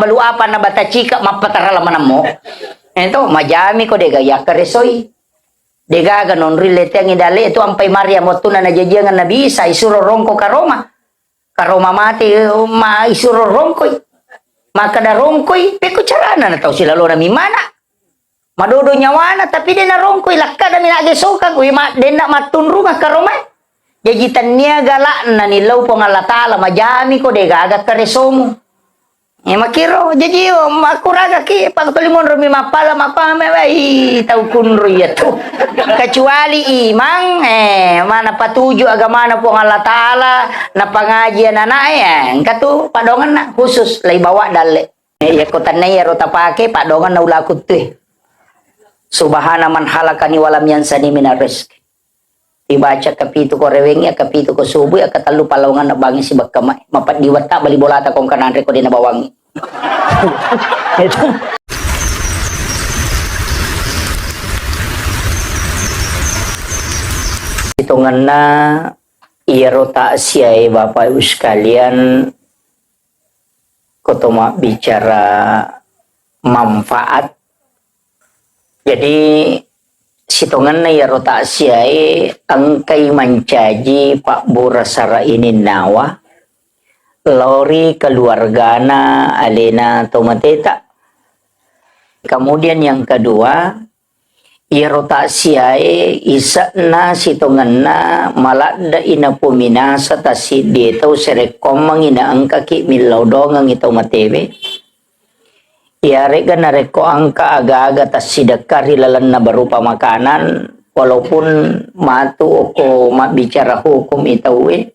balu apa na bata chika mapatara laman mo. Ito, majami ko dega yakaresoy. Dega ganon relate ang idali. Ito ang pay Maria mo ito na najajangan na bisa. Isurorong ko karoma. Karoma mati, isurorong ko'y. Makadarong ko'y. Peko charana na tao sila lo na mimana. Madodo nyawana. Tapi din na rong ko'y. Laka na minagisokan. Uy, din na matunro nga karoma. Jajitan niya gala na nilaw po nga latala. Majami ko dega agad karesomo. Makiro, jadi makuraga ki pagtulimon rumi mapala tau kunro ya tu. Kecuali imang mana patuju agama na po ng Allah Ta'ala na pangajian na katu padongan na khusus lay bawa dale. Ya kutan na ya rota pake padongan na ulakut tu. Subhana man halakani walam yansani minar rizki. Dibaca kapitu ko rewengnya kapitu ko subuh ya katalu palongan na bangi si bakkamay mapat diwata bali bolata kong kanan ko din na bawangi. Hitungan na irota siya Bapak Ibu sekalian kutuma bicara manfaat. Jadi situngan na irota siya angkay mancaji Pak Burasara ini nawa Lori keluargana alena tomateta. Kemudian yang kedua, irota siae isakna sitonganna malada ina pumina satasi detau serekomang ina angka ki milodongang ito matebe. Iare gana reko angka aga-aga tas sidakari lalan na berupa makanan walaupun matu oko bicara hukum itawe.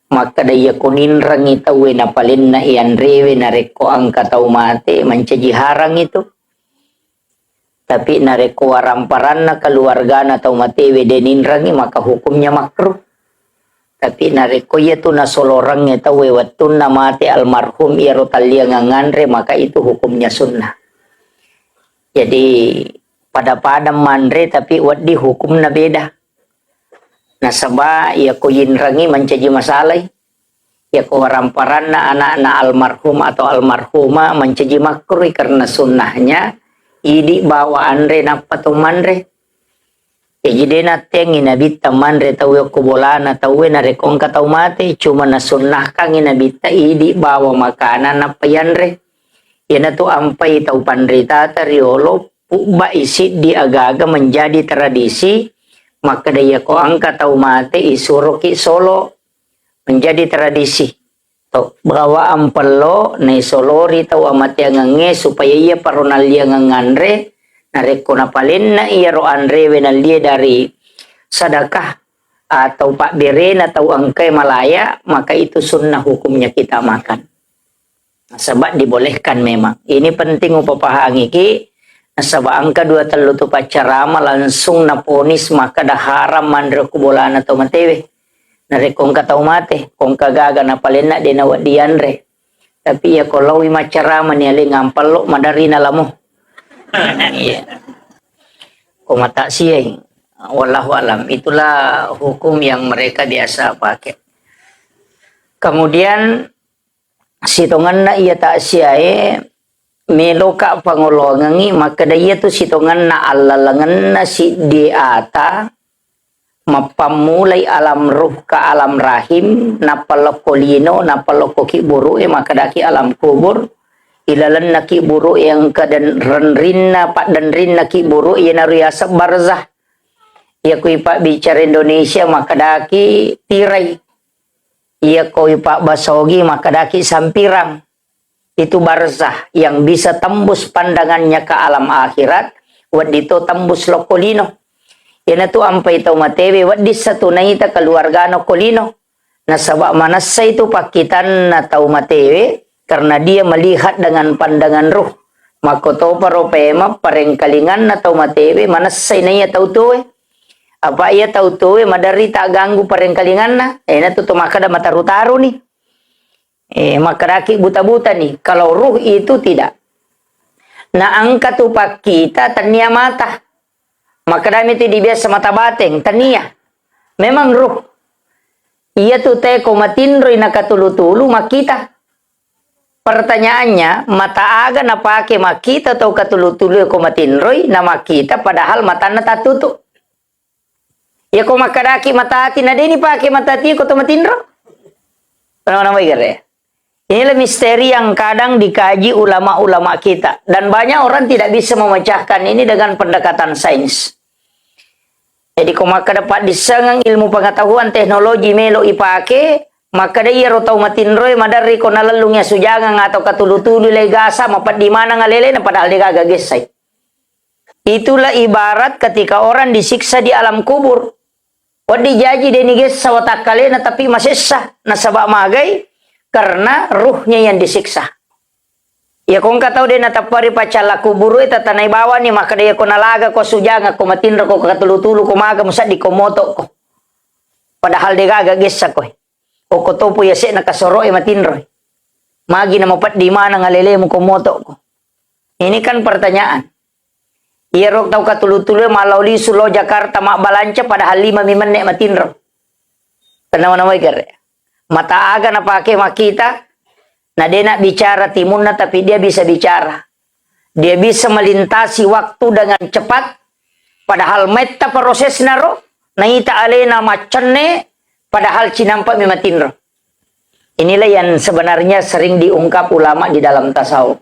Maka daya kunin rang itawe na palin na ianrewe na reko ang katau mate mancaji harang itu. Tapi na reko aramparan na keluarga na tau matewe denin rangi maka hukumnya makruh. Tapi na reko itu na solorang itawe watun na mate almarhum irotalia nganganre maka itu hukumnya sunnah. Jadi pada mandre tapi wadi hukum na beda. Nasaba ya ko yinrangi mencaji masalah ya ko ramparan na anak-anak almarhum atau almarhuma mencaji makruh karena sunnahnya idi bawa andre napatong manre ya jadi nateng inabita manre tawe ko bolana tawe na rekong katau mate cuma na sunnah kang inabita idi bawa makanan napayanre ya na to ampai tau pandrita tariolo ba isi di aga-aga menjadi tradisi. Maka daya ko angka tau mate isuruki solo menjadi tradisi. To bawa ampelo na isolori tau amat yang nge supaya ia paronal yang ngandre nareko na palin na iya ro andre wenalie dari sedekah atau pak bere na tau angkai malaya maka itu sunnah hukumnya kita makan. Nah, sebab dibolehkan memang. Ini penting upapahang iki. Nasaba angka dua telu tu pacarama langsung naponis maka dah haram mandre kubolan atau matewe. Nare kong katau mate, kong kagaga na palena de nawat dianre. Tapi ya kalau macarama ni ali ngampal lo madari na lamo. Iya. Kong mata siyay. Wallahu alam. Itulah hukum yang mereka biasa pakai. Kemudian sitongan na iya tak siyay meloka pangolongangi maka daya tu sitongan na alalangan na si diata mapamulay alam ruh ka alam rahim na palokolino na palokoki buru maka daki alam kubur ilalan na ki buru yang kadan renrin na pak dan rin na ki buru ya naruyasa barzah ya kui pak bicara Indonesia maka daki tirai ya kui pak basogi maka daki sampirang. Itu barzah yang bisa tembus pandangannya ke alam akhirat wadito tembus lokolino yana tu ampai tau matewe wadis satu naita keluarga no kolino nasaba manasa itu pakitan na tau matewe karena dia melihat dengan pandangan ruh makoto paropema parengkalingan na tau matewe manasa inaya tau tuwe apa ia tau tuwe madari tak ganggu parengkalingan na yana tu makada mataru-taru nih. Maka raki buta-buta nih. Kalau ruh itu tidak. Nah angka tupak kita tania mata. Maka dami itu dibiasa mata bateng. Tania. Memang ruh. Iya tu te komatindro ina katulu-tulu makita. Pertanyaannya, mata aga na pake makita atau katulu-tulu ko matinroy na makita padahal mata na tatuto. Ya ko makadaki mata hati na dini pake mata hati ko to matinro. Nama-nama ya. Inilah misteri yang kadang dikaji ulama-ulama kita. Dan banyak orang tidak bisa memecahkan ini dengan pendekatan sains. Jadi kau maka dapat disengang ilmu pengetahuan teknologi melo ipake, maka dia rotau matinroy madari ko nalalungnya sujangan atau katulu-tulu legasa mapat di mana ngalele na padahal dia gagah gesay. Itulah ibarat ketika orang disiksa di alam kubur. Wadi jaji deni gesa watakalena tapi masih sah nasabak magai karena ruhnya yang disiksa. Ya kung katau dia natapari pacala kuburu ita tanay bawa ni maka dia ko nalaga ko sujanga ko matinro ko katulu-tulu ko maga musa di komoto ko. Padahal dia gagah gesa ko. O ko topo yase nakasoro matinro. Magi na mapat di mana ngalele mo komoto ko. Ini kan pertanyaan. Iya rok tau katulu-tulu malauli sulo Jakarta mak balanca padahal 5 nek matinro. Kenapa-nama ikare. Mata aga na pake makita. Nah dia nak bicara timunna tapi dia bisa bicara. Dia bisa melintasi waktu dengan cepat. Padahal meta proses naro. Naita alena macenne. Padahal cinampak mematinro. Inilah yang sebenarnya sering diungkap ulama di dalam tasawuf.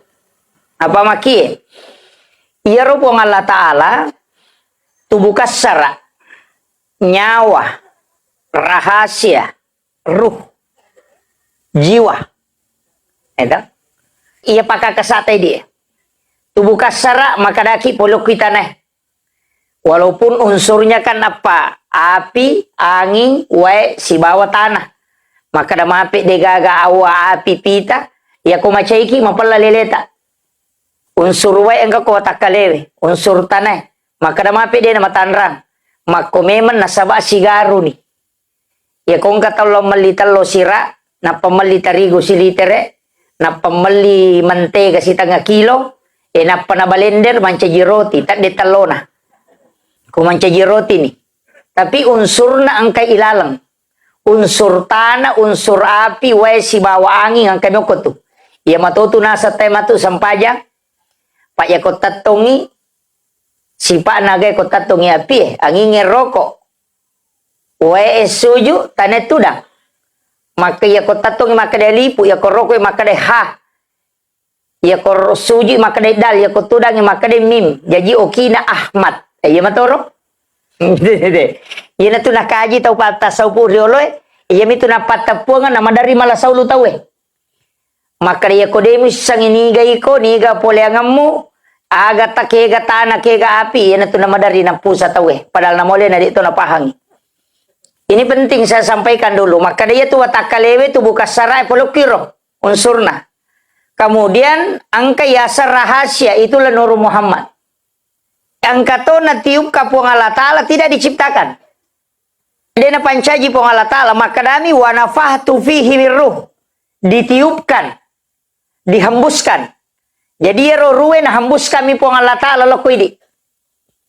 Apa maki? Ia rupong Allah Ta'ala. Tubuh kasara. Nyawa. Rahasia. Ruh. Jiwa. Itu. Ia pakai kesate dia. Tubuh kasara maka daki poluk kita nih. Walaupun unsurnya kan apa? Api, angin, wae, si bawah tanah. Maka dah mapi degaga awa api pita. Ya ko macaiki mapala leleta. Unsur wae engka ko takalewe. Unsur tanah. Maka dah mapi dia nama tanrang. Maka memang nasaba sigaru ni. Ya kung katalo malitalo sira. Na pamali tarigo si litere. Na pamali mantega si tanga kilo. Na panabalender mancaji roti. Tak detalona. Kung mancaji roti ni. Tapi unsur na ang kailalang. Unsur tanah, unsur api, wae si bawa angin ang kanoko tu. Ia matutu nasa tema tu sampaja. Pak ya ko tatongi. Si pak nagay ko tatongi api. Angin rokok. Wae suju tanah tudang. Maka ya ko tatongi maka dia lipu. Ya ko rokok maka dia ha. Ya ko suju maka dia dal. Ya ko tudang maka dia mim. Jadi okina Ahmad. Iya matoro. Iya na tu nakaji tau patah saupu rioloy. Iya mitu na patapuangan nama dari malah saulu tau Maka dia kodemu sang iniga iko niga poleangamu aga takega tanah kega api. Iya na tu nama dari na pusa tau Padahal na mole na dito na pahangi. Ini penting saya sampaikan dulu. Maka dia tu watakalewe tu buka sarai polokiro unsurna. Kemudian angka yasar rahasia itulah Nur Muhammad. Angka to na tiup kapuang Allah Ta'ala tidak diciptakan. Dia na pancaji puang Allah Ta'ala. Maka dami wanafahtu fihi mirruh. Ditiupkan. Dihembuskan. Jadi ya ruwe na hembus kami puang Allah Ta'ala loko ini.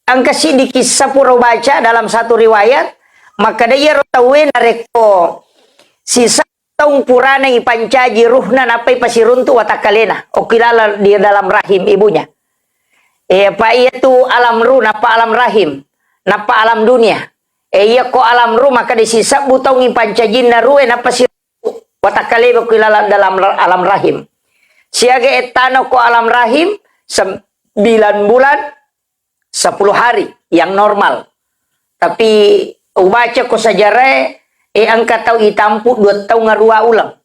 Angka si di kisah pura baca dalam satu riwayat. Maka dia rotawe na reko. Sisa taung purana ipancaji ruhna napai pasiruntu watakalena. O kilala dia dalam rahim ibunya. Pak iya tu alam ruh napa alam rahim. Napa alam dunia. Iya ko alam ruh maka disisa butong ipancajin na ruwe napa si watakalena kilala dalam alam rahim. Siaga etano ko alam rahim 9 bulan 10 hari yang normal. Tapi ubaca ko sejarah angka tau itampu 2 tahun ngarua ulang.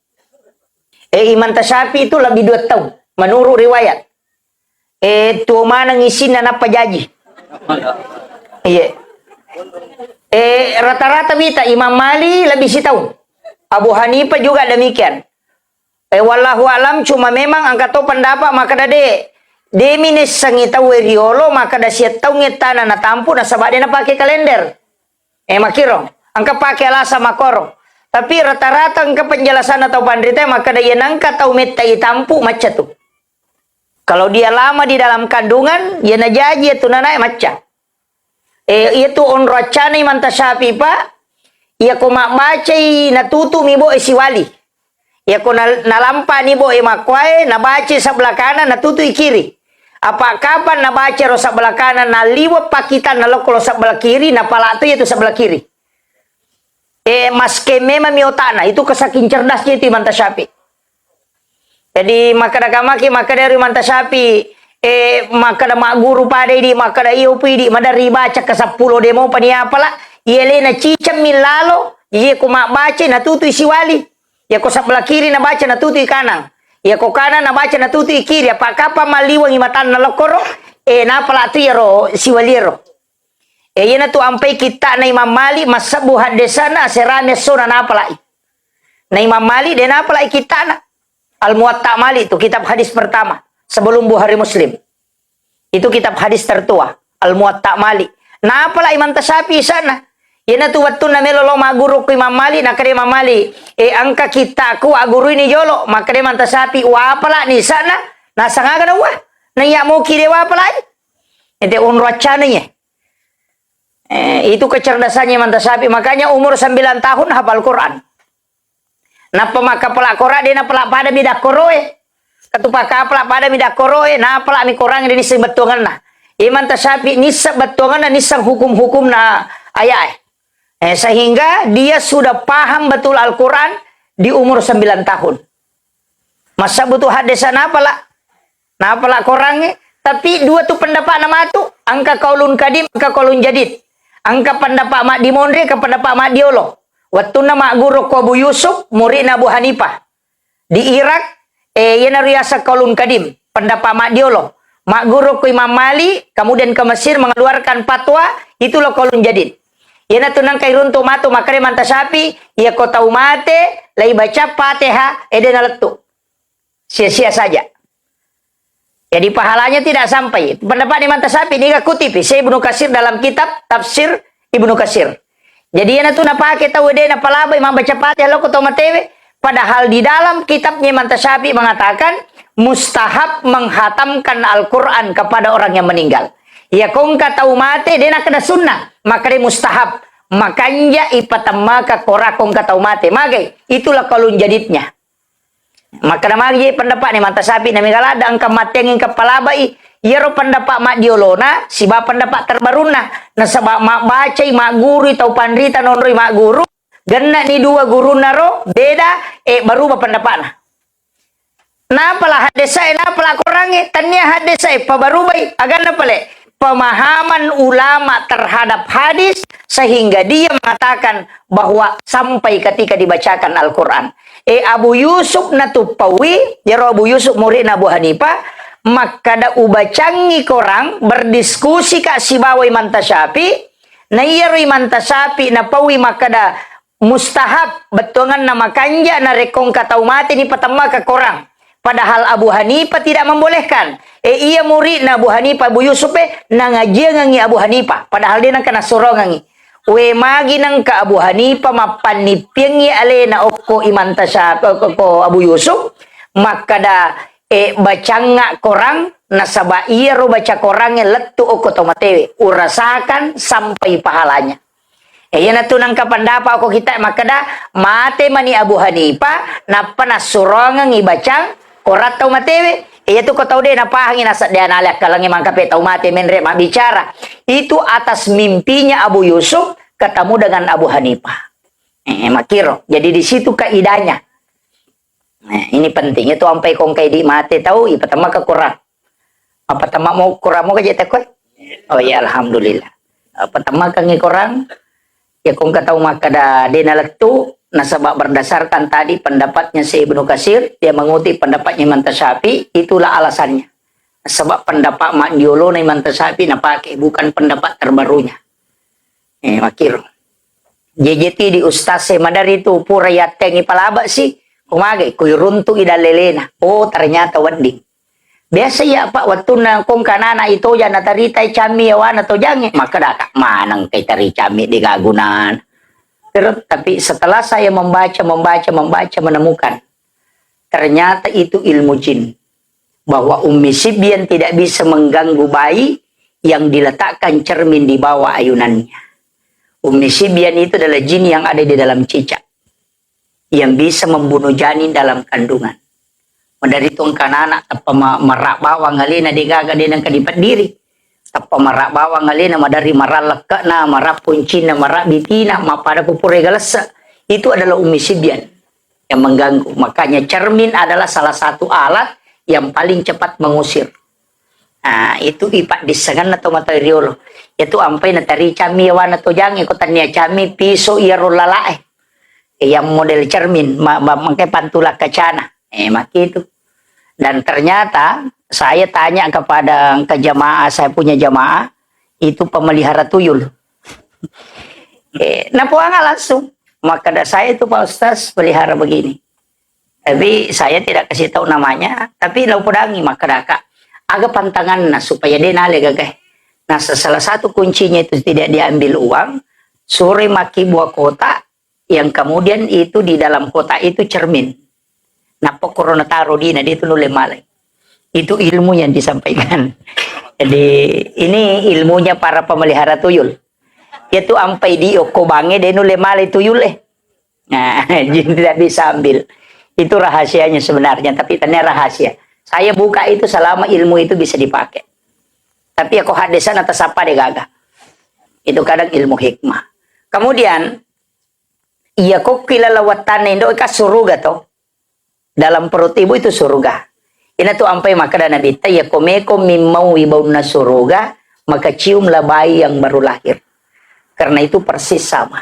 Iman tasapi itu lebih 2 tahun menurut riwayat. Tu mana ngisin na napajaji. Iya. Rata-rata bita Imam Mali lebih si tahun. Abu Hanifah juga demikian. Wallahu alam cuma memang angka to pendapat maka dade demines sangita weriolo maka da siya tau ngetana na tampu na sabade na pakai kalender. Makiro angka pakai alasa makoro. Tapi rata-rata angka penjelasan atau pandrita maka da yan angka tau meta itampu maca tu. Kalau dia lama di dalam kandungan, ya najaji itu nanai maca. Itu on racana iman tasapi pa, ya ko maca natutu mibo isi wali. Ya ko nalampa ni bo imakwai, nabaca sebelah kanan, natutui kiri. Apa kapan nabaca ro sebelah kanan, naliwat pakitan nalokolo sebelah kiri, napala itu sebelah kiri. Maske memang miotana, itu kesaking cerdasnya itu Imam Tasyafi. Jadi maka dari Imam Tasyafi, maka mak guru pada ini, maka da iyo pidi, madari baca ke 10 demo paniapala, yelena cicam milalo, ye ko mak baca natutui si wali. Ya ko sebelah kiri na baca natutui kanan. Ya ko kanan na baca natutui kiri. Apa kapa maliwang imatan na lokoro, napala tu ya ro si waliro. Yana tu ampai kita na Imam Malik masabu hadesana serame sona napala. Na Imam Malik dan napala kita na. Al-Muwatta Malik itu kitab hadis pertama sebelum Bukhari Muslim. Itu kitab hadis tertua, Al-Muwatta Malik. Napala Imam Tasyafi sana. Yana tu waktu na melolo maguru ko Imam Malik, nakare Imam Malik, angka kita ko aguru ini jolo, maka Imam Tasyafi wa pala ni sana, nasangaga na wa. Naya mo kire wa pala. Ente unracanya. Itu kecerdasannya Imam Tasyafi, makanya umur 9 tahun hafal Quran. Napa maka pelak Quran dia napelak pada midak koroe. Ketupaka pelak pada midak koroe, napelak mi Quran dia nisang betuangan na. Imam Tasyafi nisang betuangan na nisang hukum-hukum na ayat. Sehingga dia sudah paham betul Al-Quran di umur 9 tahun. Masa butuh hadisan apalah? Napelak Quran. Tapi dua tu pendapat nama tu, angka kaulun kadim, angka kaulun jadid. Angka pendapat mak di Mondre, ke pendapat mak diolo. Waktu nama guru ko Abu Yusuf, murid Abu Hanifah. Di Irak, yana riasa kaulun kadim, pendapat mak diolo. Mak guru ko Imam Malik, kemudian ke Mesir mengeluarkan fatwa, itulah kaulun jadid. Yana tunang kay runto mato makare Imam Tasyafi, ya ko tau mate, lay baca Fatihah, eden letu. Sia-sia saja. Jadi pahalanya tidak sampai. Pendapat Imam Tasyafi ini kutip saya Ibnu Katsir dalam kitab tafsir Ibnu Katsir. Jadi yana tu napake tahu de napalaba Imam baca Fatihah lo ko matewe. Padahal di dalam kitabnya Imam Tasyafi mengatakan mustahab menghatamkan Al-Qur'an kepada orang yang meninggal. Ya kong tahu mate dia nak kena sunnah, maka dia mustahab. Makanya ipatamma ka korakong tahu mate. Magai itulah kalun jadidnya. Maka namanya pendapat Imam Tasyafi na migalada ang kamateng ng kapalabai. Yero pendapat mak diolona, siba pendapat terbaruna. Na sabab mak bacay, mak guru, tau panrita nonroy mak guru. Gana ni dua guru naro, beda, baru ba pendapat na. Napalah hadesay, napalah korangi, tanya hadesay, pabarubay, agan na pala. Pemahaman ulama terhadap hadis, sehingga dia mengatakan bahwa sampai ketika dibacakan Al-Quran. Abu Yusuf natupawi, yero Abu Yusuf murid Abu Hanifah, maka da ubacangi korang berdiskusi ka si bawa Imam Tasyafi na iyaro Imam Tasyafi na pawi maka da mustahab betongan na makanja na rekong katau mati ni patama ka korang padahal Abu Hanifah tidak membolehkan iya murid na Abu Hanifah Abu Yusuf na ngajian ngi Abu Hanifah padahal dia nang kana sorong ngi we magi nang ka Abu Hanifah mapanipingi ale na okko Imam Tasyafi ko Abu Yusuf maka da bacanga korang nasaba iya ro baca korangnya letu oko tomatewe urasakan sampai pahalanya. Yan na tunang kapandapa ako kita makada mate mani Abu Hanifah na panasurongang ibacang korat tomatewe. Iya tu ko tau de na pahangin nasa de analak kalang imang kape tau mate menre bicara. Itu atas mimpinya Abu Yusuf ketemu dengan Abu Hanifah. Makiro. Jadi di situ kaidahnya. Nah, ini penting itu sampai kong kay di mati tahu ipatama ka Quran. Apatama mo Quran mo kajete koy. Oh ya alhamdulillah. Apatama kang Quran ya kong ka tahu makada denalatu nasabak berdasarkan tadi pendapatnya si Ibnu Katsir dia mengutip pendapatnya Imam Tasyafi itulah alasannya. Sebab pendapat mak diolo na Imam Tasyafi napake bukan pendapat terbarunya. Makiro. JJT di ustaz madari itu pura yatengi palaba sih. Kumagay, kuy runto idalelena. Oh, ternyata wandi. Biasa ya Pak, waktu na kung kanana ito yan, nataritay chami yawan na to jange. Maka daka, manang kay tari chami di gagunan. Pero tapi setelah saya membaca, menemukan. Ternyata itu ilmu jin. Bahwa Ummi Sibyan tidak bisa mengganggu bayi yang diletakkan cermin di bawah ayunannya. Ummi Sibyan itu adalah jin yang ada di dalam cicak. yang bisa membunuh janin dalam kandungan. Dari tuang kanana tapa marak bawang ngalina digaga din ang kadipat diri. Tapa marak bawang ngalina madari maralaka na marak puncina marak bitina mapada pupure galasa. Itu adalah umisidian yang mengganggu. Makanya cermin adalah salah satu alat yang paling cepat mengusir. Nah, itu ipak disangan atau materiolo. Itu ampai na tari cami wana to jang ikutan niya cami piso iyaro lalae. Yang model cermin mangke pantulak kacana. Maki itu. Dan ternyata saya tanya kepada jamaah, saya punya jamaah, itu pemelihara tuyul. Napuanga langsung. Maka saya itu Pak Ustaz pelihara begini. Tapi saya tidak kasih tahu namanya, tapi lau pedangi maka daka. Agak pantangan nah, supaya dia nale gagah. Nah, salah satu kuncinya itu tidak diambil uang, sore maki buah kotak, yang kemudian itu di dalam kotak itu cermin. Nah, pokoknya taruh di dia itu nule malai. Itu ilmu yang disampaikan. Jadi ini ilmunya para pemelihara tuyul. Yaitu ampai di okobange dia nule malai tuyul . Nah, jadi tidak bisa ambil. Itu rahasianya sebenarnya, tapi ternyata rahasia. Saya buka itu selama ilmu itu bisa dipakai. Tapi aku hadisan atas apa deh gagah. Itu kadang ilmu hikmah. Kemudian, iya kok kilalawatan indo ikas suruga toh. Dalam perut ibu itu surga. Ini tuh ampai maka dan Nabi ya komeko mimau ibauna surga, maka ciumlah bayi yang baru lahir. Karena itu persis sama.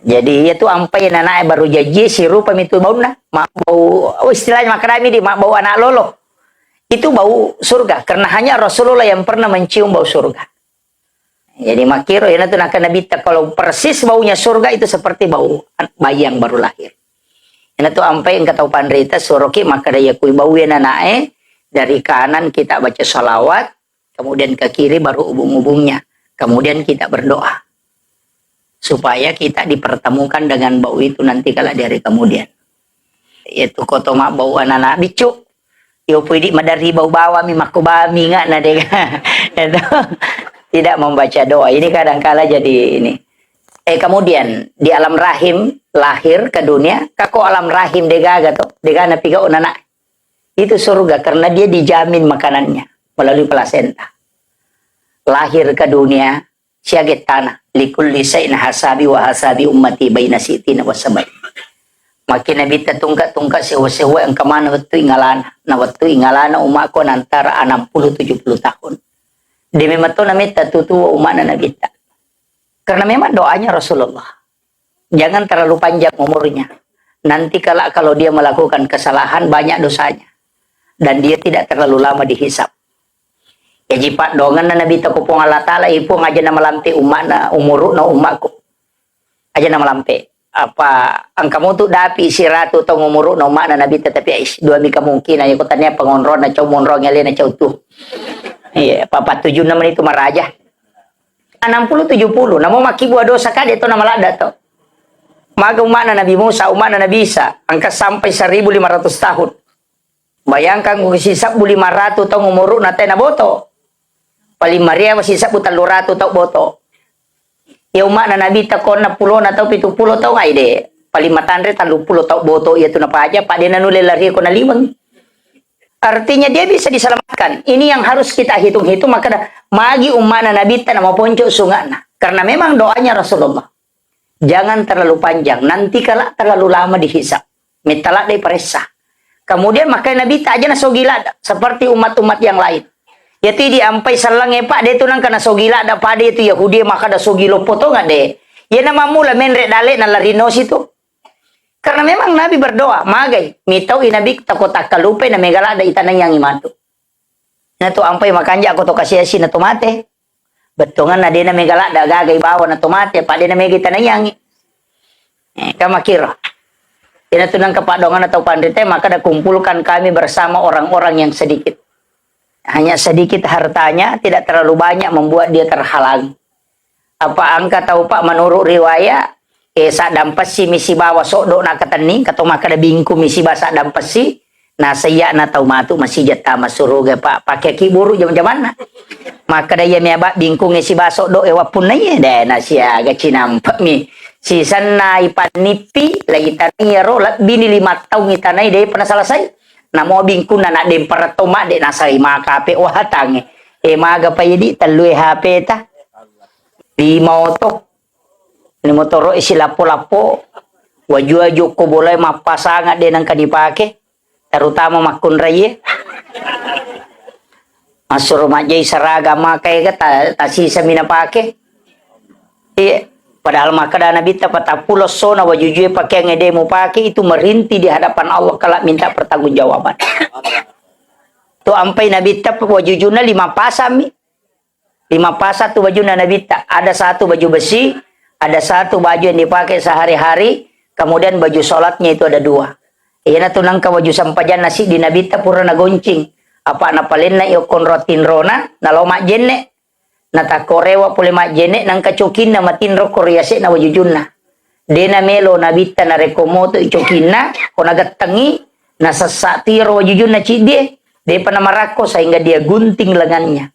Jadi itu ampai anak baru jadi si rupa itu bauna, bau istilahnya maka kami di bau anak lolo. Itu bau surga karena hanya Rasulullah yang pernah mencium bau surga. Jadi makiro ya itu nak Nabi kalau persis baunya surga itu seperti bau bayi yang baru lahir. Ini tuh ampai yang kata pandrita soroki maka daya kui bauin anake dari kanan kita baca salawat, kemudian ke kiri baru ubung-ubungnya, kemudian kita berdoa supaya kita dipertemukan dengan bau itu nanti kala dari kemudian. Yaitu kotoma bau anak bicu, yo pudi madari bau bawa mi makubami nggak nadega, itu tidak membaca doa. Ini kadang-kala jadi ini. Kemudian di alam rahim lahir ke dunia, kako alam rahim degaga to, degana piga onana. Itu surga karena dia dijamin makanannya melalui plasenta. Lahir ke dunia siaget tanah likulli sayin hasabi wa hasabi ummati baina sitina wa sabai. Makin nabi tungka sewa-sewa yang kemana waktu ingalana. Na waktu ingalana umatku antara 60-70 tahun. Demi mato namit tatutu umat nabi ta. Karena memang doanya Rasulullah. Jangan terlalu panjang umurnya. Nanti kalau dia melakukan kesalahan banyak dosanya. Dan dia tidak terlalu lama dihisap. Ya jipat dongan na Nabi takupong Allah Ta'ala ipong aja na malampi umat na umuru na umatku. Aja na malampi. Apa ang kamu tuh dapi si ratu tong umuru na umat na Nabi tetapi ais dua mi kemungkinan ikutannya pengonron na cow monron ngali na cow tuh. Iya, papa 76 itu maraja. 60-70, namun maki buah dosa kan itu nama lada to. Maga umat na Nabi Musa, umat na Nabi Isa, angka sampai 1500 tahun. Bayangkan kung sisap 500 tahun umuruk na tayo na boto. Paling Maria masisap 300 tahun boto. Ya umat na Nabi takon na 10 na tahun 70 tahun ay de. Paling matandre 30 tahun boto iya to na pa aja, pa di nanulil lari ko na limang. Artinya dia bisa diselamatkan. Ini yang harus kita hitung-hitung. Maka magi umat na Nabi na maponco sungana. Karena memang doanya Rasulullah. Jangan terlalu panjang. Nanti kalau terlalu lama dihisap. Mitalak dari peresa. Kemudian maka Nabi tak aja na sogila. Seperti umat-umat yang lain. Yaitu diampai salang pak. Dia itu nang kena sogila. Ada pada itu Yahudi maka ada sogilo potong ade. Ya nama mula menrek dalik na larinos itu. Karena memang Nabi berdoa, magai, mitau Nabi takut kalupe na megala ada itanang yang imatu. Na to ampai makanja ako to kasi asin na tomate. Betongan na din na megala da gagay bawa na tomate, pa din na megay itanang yang. Kamakira. Inatunang kapadongan atau pandite, maka kumpulkan kami bersama orang-orang yang sedikit. Hanya sedikit hartanya, tidak terlalu banyak membuat dia terhalang. Apa angka tahu Pak menurut riwayat sa dampasi misi bawa sodok na katani kato makada bingku misi basa dampasi na saya na tau matu masih jata masuruga pak pakai kiburu zaman-zaman na makada ya miaba bingku ngisi baso do ewa pun na ye de na siya ga cinampa mi Sisan na ipanipi lagi taniro bini 5 tahun itanay de pernah selesai. Namo bingkun na de para toma de nasay makape wahatange. Maga pa yidi talue HP ta. Di moto. Ni motoro isilapo-lapo. Waju-waju ko boleh mapasanga de nang kadipake. Terutama makun raya. Masur majay seragam makai kata tasisa minapake. Padahal makada nabi ta patapulos sona wajujue pakai ngede mo pake itu merintih di hadapan Allah kalau minta pertanggungjawaban. Tu ampai nabi ta wajujuna 5 pasami. 5 pasat tu baju nabi ta. Ada 1 baju besi, ada 1 baju yang dipakai sehari-hari, kemudian baju sholatnya itu ada 2. Iya na tunang ka baju sampajan nasi di nabi ta pura nagoncing. Apa na palin na yokon rotin rona na lo mak jenne na ta korewa pule mak jenne nang kacokin na matin ro korease na wajujunna dena melo na bitta na rekomoto icokinna kona gatangi na sasati ro wajujunna cidie de pana marako sehingga dia gunting lengannya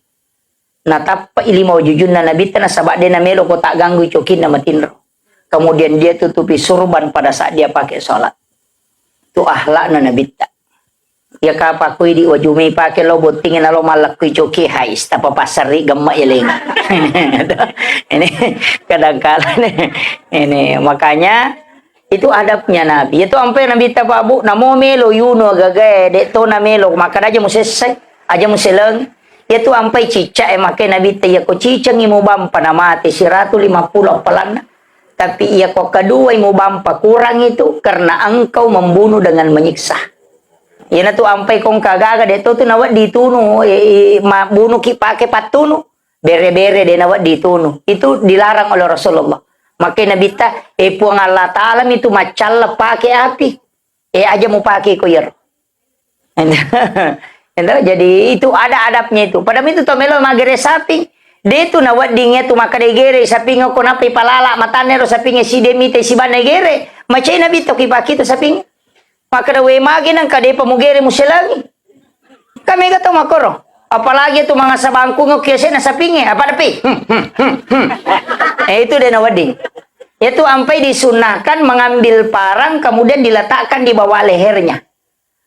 na tappa ilima wajujunna na bitta na sabak dena melo ko tak ganggu icokinna matin ro kemudian dia tutupi surban pada saat dia pakai sholat tu ahlak na bitta. Ya kapa kui di wajumi pakai lo botingin lo malak kui coki hais tapa pasari gemak yeling. Ini kadang-kadang ini makanya itu adabnya Nabi. Itu sampai Nabi tapabu namo melo yuno gagae dek to na melo maka aja musesai aja museleng. Itu sampai cicak makai Nabi ya ko cicang imu bampa nama ti 150 pelan. Tapi ia kok kedua imu bampa kurang itu karena engkau membunuh dengan menyiksa. Ina tu ampai kong kagaga de tu nawat ditunu bunuh ki pakai patunu bere-bere de nawat ditunu itu dilarang oleh Rasulullah makanya Nabi ta puang Allah Ta'ala itu macal pakai api aja mau pakai koyer jadi itu ada adabnya itu padahal itu tomelo magere sapi de tu nawat dinge tu maka de gere sapi ngoko napi palala matane ro sapi nge si demite si bana gere macai Nabi to ki pakai tu sapi maka dawe magi nang kade pamugere muselagi. Kami gato makoro. Apalagi tu mga sabangku ngokyese na sapinge. Apa dapi? Itu dia nawadi. Itu ampai disunahkan mengambil parang kemudian diletakkan di bawah lehernya.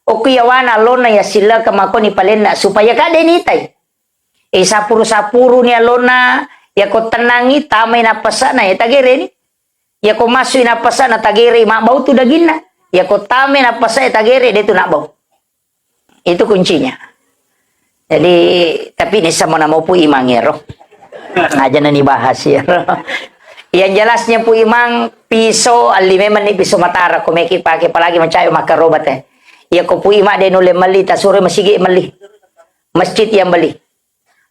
Okuyawana lona ya sila kamakoni palena supaya kade nitai. Sapuru-sapuru ni alona ya ko tenangi tamay na pasana ya tagere ni. Ya ko masui na pasana tagere mak bau tu dagina. Ya kotame apa saya tagere dia tu nak bau. Itu kuncinya. Jadi tapi ini sama nama pu imang ya roh. Aja nani bahas ya. Yang jelasnya pu imang pisau alimeman ni pisau matara ko meki pakai apalagi macayo maka robat eh. Ya ko pu imang de nule meli tasure masigi meli. Masjid yang beli.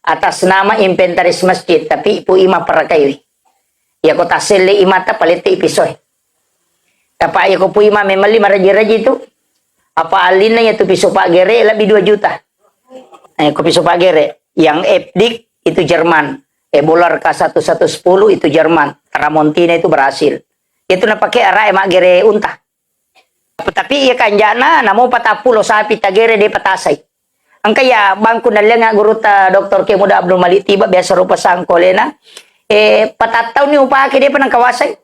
Atas nama inventaris masjid tapi pu imang perakayu. Ya ko tasele imata palete pisau. Apa ya ko puima memali maraji-raji itu apa alina ya tu pisau Pak Gere lebih 2 juta. Ko pisau Pak Gere yang Epdik itu Jerman. Ebolar K1110 itu Jerman. Tramontina itu Brasil. Itu na pakai arah emak Gere unta. Tapi ya kanjana namo patapulo sapi tagere de patasay. Angka ya bangku na lenga guruta Dr. Kemuda Abdul Malik tiba biasa rupa sangkolena. Patataw ni upake de panang kawasay.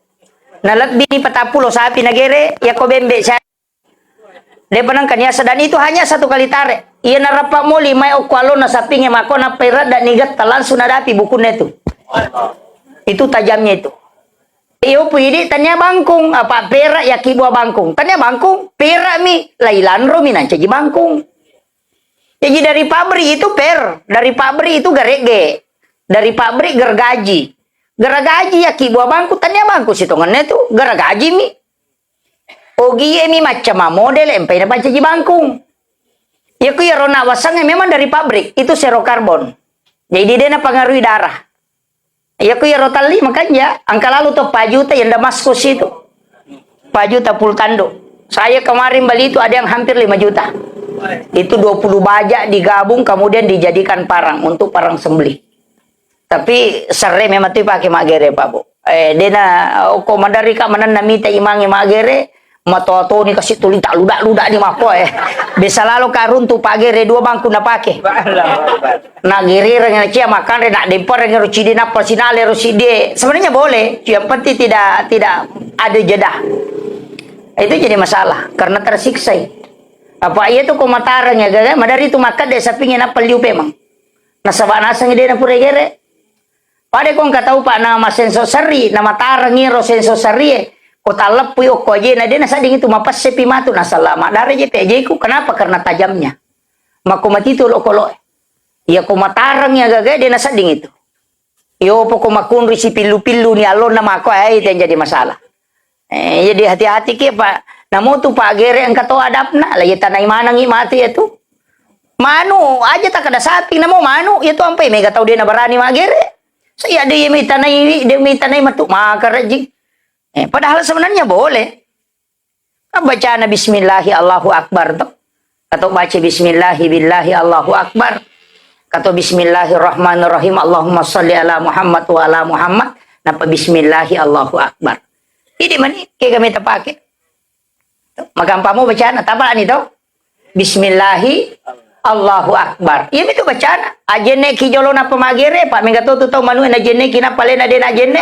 Nalat bini patapulo sapi nagere ya ko bembe saya de panang kanyasa dan itu hanya 1 kali tarik iya narapa mo 5 o kwalo na sapi nge mako na perat dan nigat langsung nadapi bukunya itu tajamnya itu iyo pwede tanya bangkung apa perak ya kibua bangkung tanya bangkung perak mi lailan ro mi nancaji bangkung jadi dari pabrik itu dari pabrik itu gerege dari pabrik gergaji geragaji ya ki buah bangku tanya bangku sitongannya tuh geragaji mi ogi mi macam model empai na baca ji bangkung ya ku ya rona wasangnya memang dari pabrik itu serokarbon jadi dia na pengaruhi darah ya ku ya rotali makanya angka lalu tuh pajuta yang Damaskus itu pajuta pultando saya kemarin beli itu ada yang hampir 5 juta itu 20 bajak digabung kemudian dijadikan parang untuk parang sembelih. Tapi sere memang tu pakai magere Pak Bu. Dena komandari ka manan namita imangi magere Matoto ni kasih tuli tak ludak-ludak ni mako Bisa lalu karun tu pagi dua bangku na pake. Nak giri dengan cia makan nak dempor dengan rucidi na persinale rusidi. Sebenarnya boleh, yang penting tidak ada jeda. Itu jadi masalah karena tersiksa. Apa iya tu komatarang ya gaga, madari tu makan desa pingin apa liu pemang. Nasabak nasang ide na pure gere. Pada kong katau pak nama senso sari, nama tarang iro senso sari. Ko talap puyo ko aje na dia nasa ding itu mapas sepi matu nasa lama dari je peje ku kenapa karena tajamnya mako mati tu lo kolo ya ko matarang ya gaga dia nasa ding itu yo poko makun risi pilu-pilu ni alon na mako itu yang jadi masalah jadi hati-hati ke pak namo tu pak gere ang kato adapna lagi tanay manang mati itu manu aja tak ada sapi namo manu itu ampai mega tau dia na barani magere saya dia mi tanay matu makarajing. Padahal sebenarnya boleh. Baca Bismillahi Allahu Akbar tuh. Atau baca Bismillahi Billahi Allahu Akbar. Atau Bismillahirrahmanirrahim Allahumma salli ala Muhammad wa ala Muhammad. Napa Bismillahi Allahu Akbar. Ini mana kayak kami terpakai. Maka ampamu bacaan apa ini tuh? Bismillahi Allahu Akbar. Iya itu bacaan. Ajene kijolo na pamagere pak mengato tu tau manu na jene kina pale na dena jene.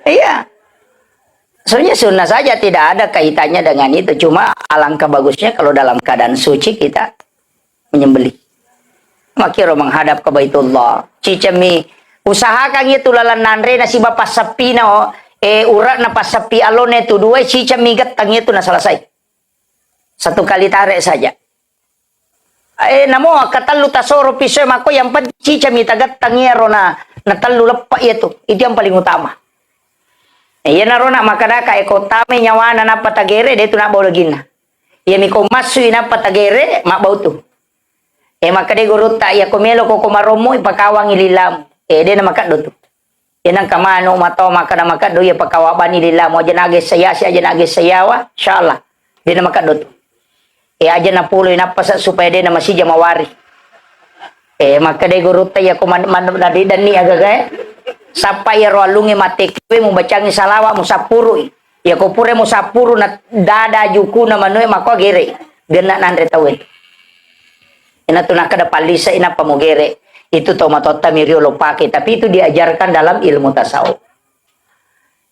Iya. Soalnya sunnah saja tidak ada kaitannya dengan itu. Cuma alangkah bagusnya kalau dalam keadaan suci kita menyembelih. Makiro menghadap ke Baitullah. Cicemi usahakan itu lalan nanre nasi bapak sepi na urat na pasapi alone tu dua cicemi gatang itu na selesai. Satu kali tarik saja. Namo katalu tasoro piso mako yang penting cami tagat tangiero na natalu lepak itu yang paling utama. Iya narona makadaka tame nyawana na patagere de tu nak bawa lagi na. Iya miko masui na patagere mak bau tu. Makade guru tak ya komelo ko komaromo ipakawang ililam. De na makado tu. Yan ang kamano mato makada makado ya pakawabani ililam aja nage saya si aja nage sayawa insyaallah. De na makado tu. Aja na puloy na pasa supaya dia na masih jamawari. Maka de guru ya komand dari dan ni agaga sapa ya roalungi mate kwe mo bacangi salawa mo sapuru ya ko pure mo sapuru na dada juku na manoy mako gere gena nandre tawet. Ina tu nakada palisa ina pamogere itu to matota mirio lo pake tapi itu diajarkan dalam ilmu tasawuf.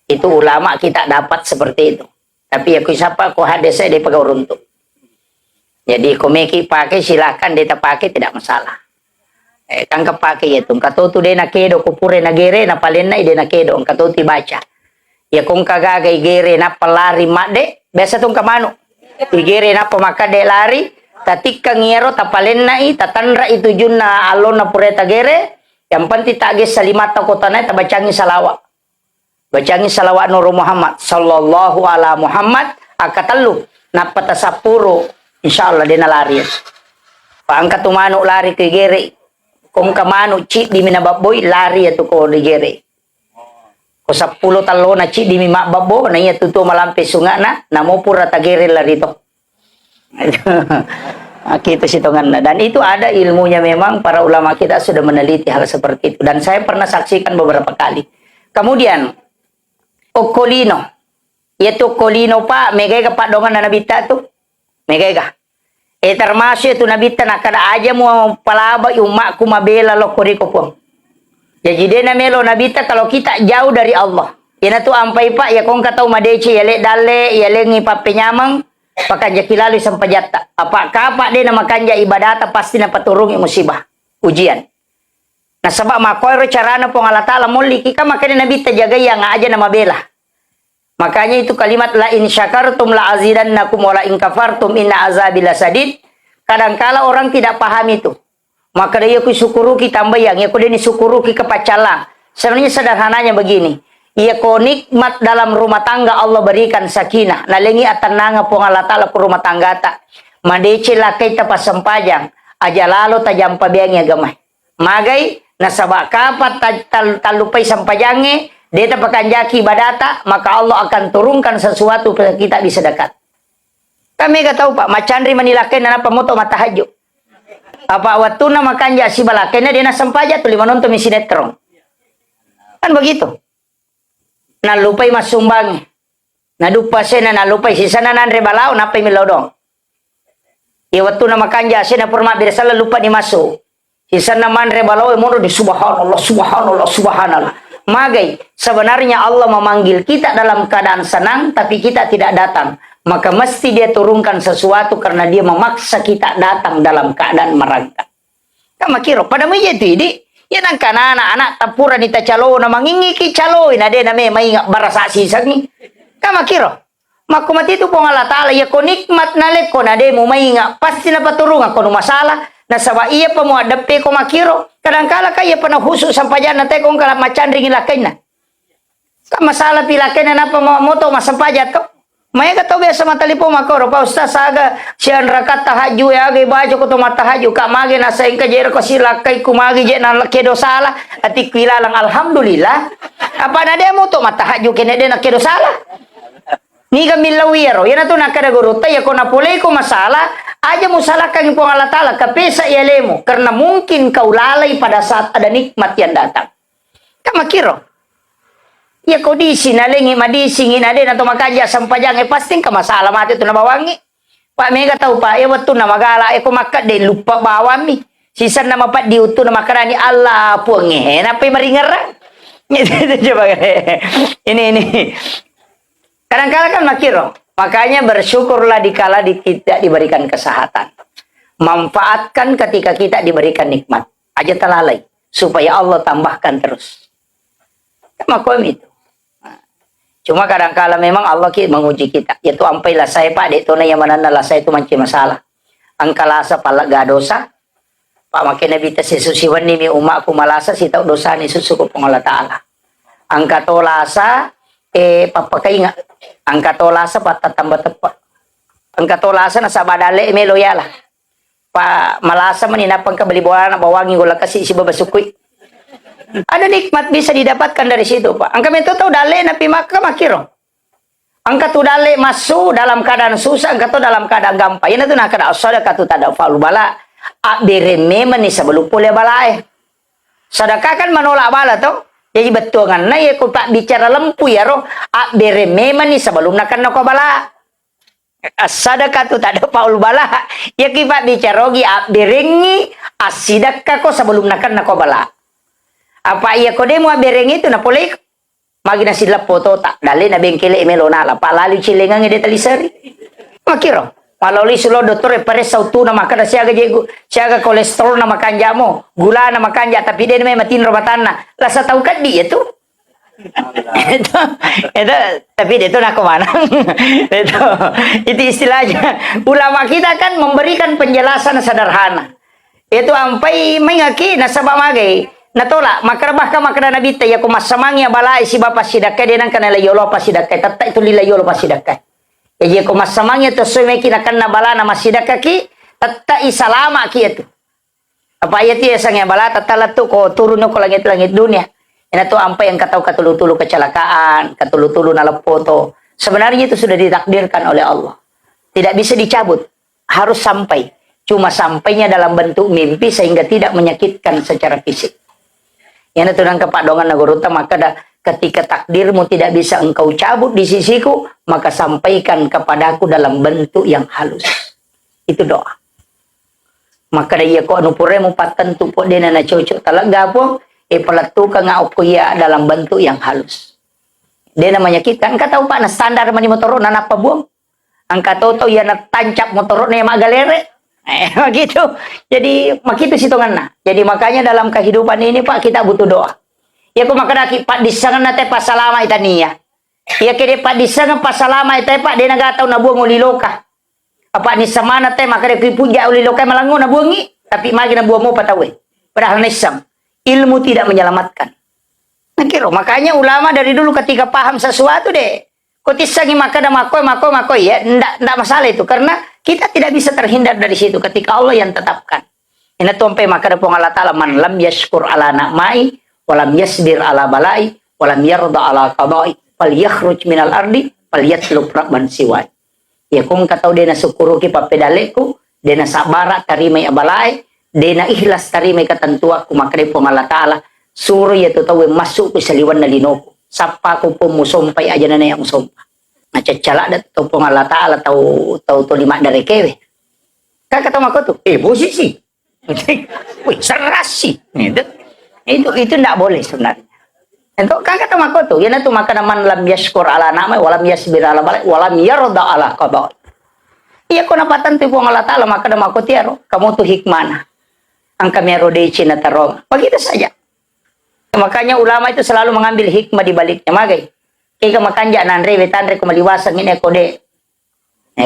Itu ulama kita dapat seperti itu. Tapi ya ku siapa ko hadese de pagauruntuk. Jadi komeki pakai silakan dia pakai tidak masalah. Kang pakai itu. Kato tu dia nak kedo kupure na gere na palena dia nak kedo. Kato ti baca. Ya kung kagagay gere na pelari made. Biasa tung kamano. Igere na pamakade lari. Tatika ngero tapalena tatanra itu jun na alon na pureta gere. Yang penting tagis salimata kotana tabacangi salawa. Bacangi salawa Nur Muhammad sallallahu ala Muhammad akatalu na patasapuro. Insyaallah dia lari. Paangkat tumano lari ke gere. Kung kamano ci di minababoy lari itu ko di gere. Ko 10 talo na ci di mimababo na iya tutu malampi sunga na namo pura tagere lari to. Kita sitongan dan itu ada ilmunya memang para ulama kita sudah meneliti hal seperti itu dan saya pernah saksikan beberapa kali. Kemudian Okolino. Yaitu Kolino Pak megay ka padongan na nabita tu. Megega. Termasuk itu nabita na kada aja mo palaba yung mak kumabela lo koriko po. Jadi dia na melo nabita kalau kita jauh dari Allah. Yan tu ampai pak ya kong katau madeci yale dale yale ngi papenyamang pakanja kilalo sampajata. Apa dia na makanja ibadata pasti na paturungi musibah ujian. Nah sebab makoy carana po Allah taala moliki ka makanya nabita jaga yang aja na mabela. Makanya itu kalimat la in syakartum la azidannakum wa la in kafartum inna azabi lasadid. Kadangkala orang tidak paham itu. Maka dia ku syukuruki tambah yang ya ku dia syukuruki kepacalang. Sebenarnya sederhananya begini. Ya ko nikmat dalam rumah tangga Allah berikan sakinah. Nalengi atananga po Allah taala ku rumah tangga ta. Madece lakay ta pasampajang. Aja lalo tajam pabiang gamay. Magay nasaba kapat talupay sampajange. Dia pakanjaki ibadata, maka Allah akan turunkan sesuatu ke kita bisa dekat. Kami gak tahu Pak, macandri manilakin na pamoto matahajo. Apa waktu na makanja si balakin na dia na sampaja tuli menonton sinetron. Kan begitu. nalupay masumbang. Nadupa siya na nalupay. Si sana nanre balao, napay milodong. Iwatu na makanja siya na purma birasala lupa ni maso. Si sana manre balao, mono di subhanallah, subhanallah, subhanallah. Magay, sebenarnya Allah memanggil kita dalam keadaan senang, tapi kita tidak datang. Maka mesti dia turunkan sesuatu karena dia memaksa kita datang dalam keadaan merangkak. Kama kiro, pada meja itu ini, yan ang kanana, anak tapura ni tachalo na mangingiki chalo, inade na may barasa sisagi. Kama kiro, makumati itu po nga latala, ya ko nikmat na leko na de mo mainga, pasti na paturungan ko no masala, na sawa iya pa mo adape ko makiro, kadangkala kaya pa na huso sampajan na te kung kala machandring ilakay na. Kamasala pilakay na pa mo to masampajat to. Maya ka tobe sa matalipo makoro pa ustaz saga siyan rakat tahajud ya ge baju ko to matahajud ka magi na sa inka jero ko sila kay kumagi je na kedo sala ati kilalang alhamdulillah apa na demo to matahajud kene de na kedo sala ni ka milawiro yan to nakada guru tay ko na pulay ko masala aja mo salakang po Allah taala kapesa yalemo karena mungkin kau lalai pada saat ada nikmat yang datang kamakiro. Ya kau di sini lengi madisingin ade na tumakanja sampajang pasti ka masalah mati tu na bawangi. Pak mega tahu pak ya waktu na magala ko makat de lupa bawami. Sisa na mapat diutu na makarani Allah puange na pe maringara. Coba ini. Kadang-kadang kan makiro. Makanya bersyukurlah dikala kita diberikan kesehatan. Manfaatkan ketika kita diberikan nikmat. Aja telalai supaya Allah tambahkan terus. Makom itu. Cuma kadang-kala memang Allah menguji kita. Yaitu ampailah saya pak, itu na yang mana saya itu manci masalah. Angkalasa pala gadosa. Pak makin nabi tasisusiwan ni mi umak kumalasa si tau dosa ni susuku pengolah ta'ala. Angkatolasa papakai nga. Angkatolasa patatamba tepat. Angkatolasa na sa badale meloyala. Pa malasa maninapang kabali bola na bawangi gula kasi si babasukui. Ada nikmat bisa didapatkan dari situ, Pak. Angka itu tahu dale napi maka makiro. Angka tu dale masuk dalam keadaan susah, angka tu dalam keadaan gampang. Ini tu nak kada sedekah tu tak ada faul bala. Bereme meni sebelum pulih bala. Sedekah kan menolak bala tu. Jadi betul kan? Nah ya ku tak bicara lempu ya roh. Bereme meni sebelum nak kena ko bala. Sedekah tu tak ada faul bala. Ya kita bicara rogi berengi asidakah ko sebelum nak kena ko bala. Apa iya kode mo bereng itu na polek magi na sila foto tak dali na bengkele melona la palali cilengang ide talisari makiro maloli sulo dokter pare sautu na makada siaga kolesterol na makanja mo gula na makanja tapi dia may matin robatan na lasa tahu kan dia itu itu tapi itu nak kemana itu istilahnya ulama kita kan memberikan penjelasan sederhana itu ampai mengaki nasabah magai natolak makarabah ka makara nabi ta ya kumasamangya balai si bapa sidakai denang kana layolo pasidakai tatta itu lilayolo pasidakai ya kumasamangya to soy meki nakan na bala na masidakaki tatta isalama ki itu apa ayat ya sang bala tatta latu ko turun ko langit-langit dunia ina to ampai yang katau katulu-tulu kecelakaan katulu-tulu na foto sebenarnya itu sudah ditakdirkan oleh Allah tidak bisa dicabut harus sampai cuma sampainya dalam bentuk mimpi sehingga tidak menyakitkan secara fisik. Yang itu nangka Pak Dongan Nagorota maka ketika takdirmu tidak bisa engkau cabut di sisiku maka sampaikan kepadaku dalam bentuk yang halus. Itu doa. Maka dia ko anu puremu patentu po dena na cocok talaga po pelatu ka nga ya dalam bentuk yang halus. Dia menyakitkan kata Pak na standar mani motor na napa buang. Angka toto ya na tancap motor na magalere. Gitu. Jadi makitu sitonganna. Jadi makanya dalam kehidupan ini Pak kita butuh doa. Ya ko makadaki Pak disangan nate pasalama itania. Ya kede Pak disangan pasalama ite Pak de nagatau na buang uliloka. Apa ni samana te makade puja uliloka malango na buangi tapi magi na buang mo patawe. Padahal nisam ilmu tidak menyelamatkan. Makanya ulama dari dulu ketika paham sesuatu deh kotisangi maka mako ya ndak masalah itu karena kita tidak bisa terhindar dari situ ketika Allah yang tetapkan. Ina tompe maka dapong Allah Ta'ala man lam yashkur ala na'mai walam yasbir ala balai walam yarda ala qadai fal yakhruj minal ardi fal yatlub rabban siwai. Ya kung katau dena syukuru ki papedaleku dena sabara tarimai abalai dena ikhlas tarimai ketentuaku maka dapong Allah Ta'ala suruh ya tahu masuk ke saliwan na linoku Sapa ko po musumpay aja na yang musumpa. Nacacala dat to pong Allah Ta'ala tau lima dari kewe. Kakak ko tuh, bosi sih. Wih, seras sih. Itu enggak boleh sebenarnya. Itu kakak ko tuh, yan itu maka naman lam yashkur ala nama, walam yasbir ala balik, walam yarda ala qada. Iya ko napatan tuh pong Allah Ta'ala, maka nama ko tiaro, kamu tuh hikmana. Ang kami rodeci na tarong. Begitu saja. Makanya ulama itu selalu mengambil hikmah di baliknya. Magay. Kaya makanja nanre wetanre ko maliwasang ini ko de.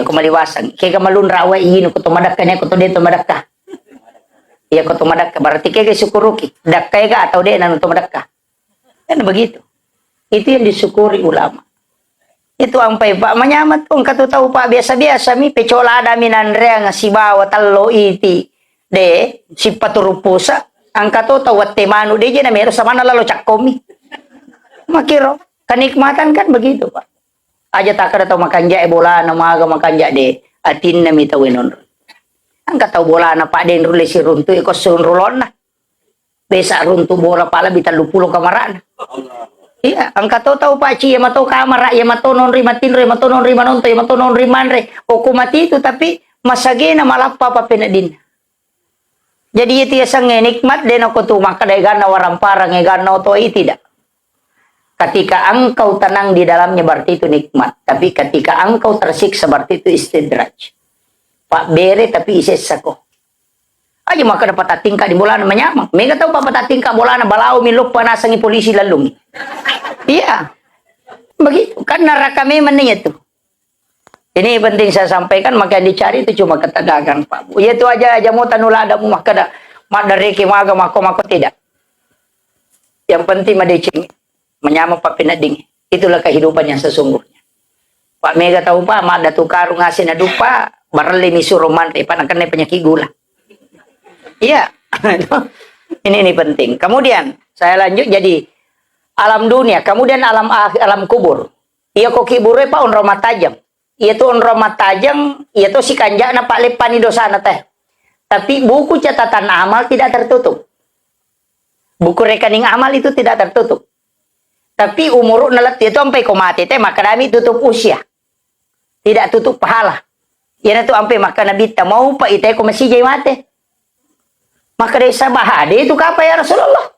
Ko maliwasang. Kaya malun rawa iino ko tumadak ka niya ko to de tumadak ka. Iya ko tumadak ka. Berarti kaya syukuruki. Dak kaya ka atau de nanu tumadak ka. Kan begitu. Itu yang disyukuri ulama. Itu ang pay pa manyamat kung katutaw pa biasa-biasa mi pecola dami nanre nga sibawa tallo iti de si paturupusa ang katutaw at temano de na meron sa mana lalo cakkomi. Makiro kanikmatan kan begitu Pak. Aja tak ada tau makanja bola na maga makanja de atin na mitawinon. Ang kataw bola na pa den rule si runtu iko sunrulon na. Besa runtu bola pala bitan 20 kamarana. Iya, ang kataw pa ci mato kamara ya mato non rimatin re mato non rimanon to mato non rimanre o kumati itu tapi masage na malappa pa pinadin. Jadi itu ya sang nikmat den ako tu maka dai gana warang parang gana to tidak. Ketika engkau tenang di dalamnya berarti itu nikmat. Tapi ketika engkau tersiksa berarti itu istidraj. Pak bere tapi isesako. Aja maka dapat tingkah di bola menyamang. Mega tahu pak tingkah bola na balau miluk panasangi polisi lalung. Iya. Begitu. Kan neraka memang itu. Ini penting saya sampaikan maka dicari itu cuma ketegangan Pak. Ya itu aja mau tanula ada mah kada madareke maga mako tidak. Yang penting madecing menyamang Pak Pinading. Itulah kehidupan yang sesungguhnya. Pak Mega tahu Pak, ada tukaru ngasih na dupa, barali misuruh mantai, panakan penyakit gula. Iya, ini penting. Kemudian saya lanjut jadi alam dunia, kemudian alam kubur. Iya kok kiburnya Pak on romat tajam. Iya tuh on romat tajam, iya tuh si kanja na Pak lepani dosa na teh. Tapi buku catatan amal tidak tertutup. Buku rekening amal itu tidak tertutup. Tapi umur nalat itu sampai komati teh maka kami tutup usia. Tidak tutup pahala. Ya itu sampai maka nabi ta mau pa ite ko masih jay mate. Maka desa bahade itu kapa ya Rasulullah.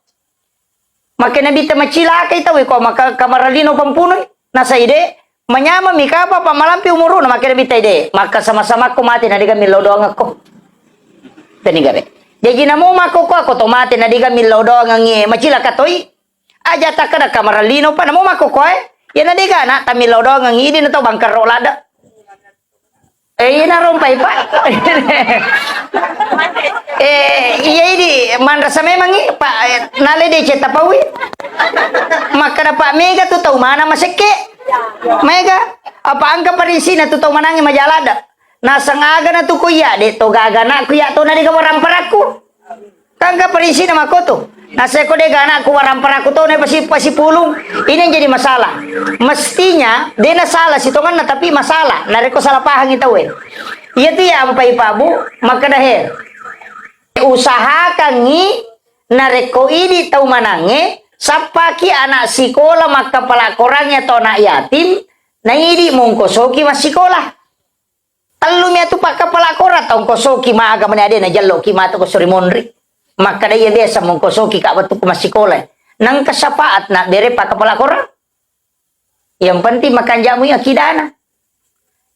Maka nabi ta macilaka ito ko maka kamaralino pampunoy. Nasa ide menyama mika apa pamalampi umur na maka nabi ta ide. Maka sama-sama ko mati na diga milodoang ako. Tani gabe. Jadi namo mako ko ako tomate na diga milodoang ngi macilaka toy. Aja tak kada kamaralino pa namo makukoy yan na di ka na tamilaw daw ang hindi na to bangkar rolada yan na rompay pa iya ini mandra sa memang pa nalay de cheta pawi makana pa mega to mana maseke mega apa angka parisi na to manangi majalada nasangaga na to kuya de to gagana kuya to na di ka waramparaku tangga parisi na makoto. Nasa ko de gana ku warampara ko to na pasi pulong. Ini yang jadi masalah. Mestinya dia na salah sitongan na tapi masalah. Nare ko salah pahang ito eh. Iya ti ampay pabu maka daher. Usahakan ngi nare ko ini tau manange sapaki anak sikola maka pala korangnya to na yatim na idi mong kosoki mas sikola. Talumya tu pak kepala korat tong kosoki maaga manade na jallo ki mato ko surimonri. Maka dia biasa mengkosoki kak batu masikola. Nang kesapaat nak bere pak kepala korang. Yang penting makan jamu ya kidana.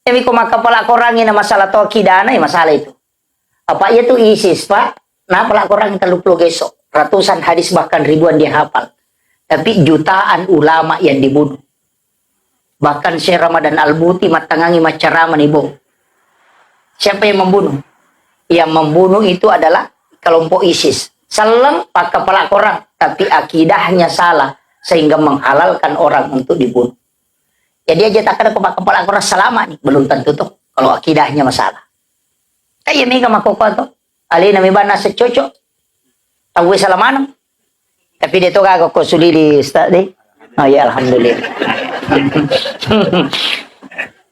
Tapi kok maka kepala korang ini masalah to kidana ya masalah itu. Apa itu ISIS Pak? Nah kepala korang kita lupa besok. Ratusan hadis bahkan ribuan dia hafal. Tapi jutaan ulama yang dibunuh. Bahkan Syekh Ramadan Al-Buti matangangi macarama nih bong. Siapa yang membunuh? Yang membunuh itu adalah kelompok ISIS. Salam pak kepala korang, tapi akidahnya salah sehingga menghalalkan orang untuk dibunuh. Jadi aja tak ada kepala korang selama nih belum tentu tuh kalau akidahnya masalah. Kayak mega makoko tuh. Ali nami bana secocok. Tahu salamanam. Tapi dia tuh kagak kok sulili tadi. Oh ya alhamdulillah.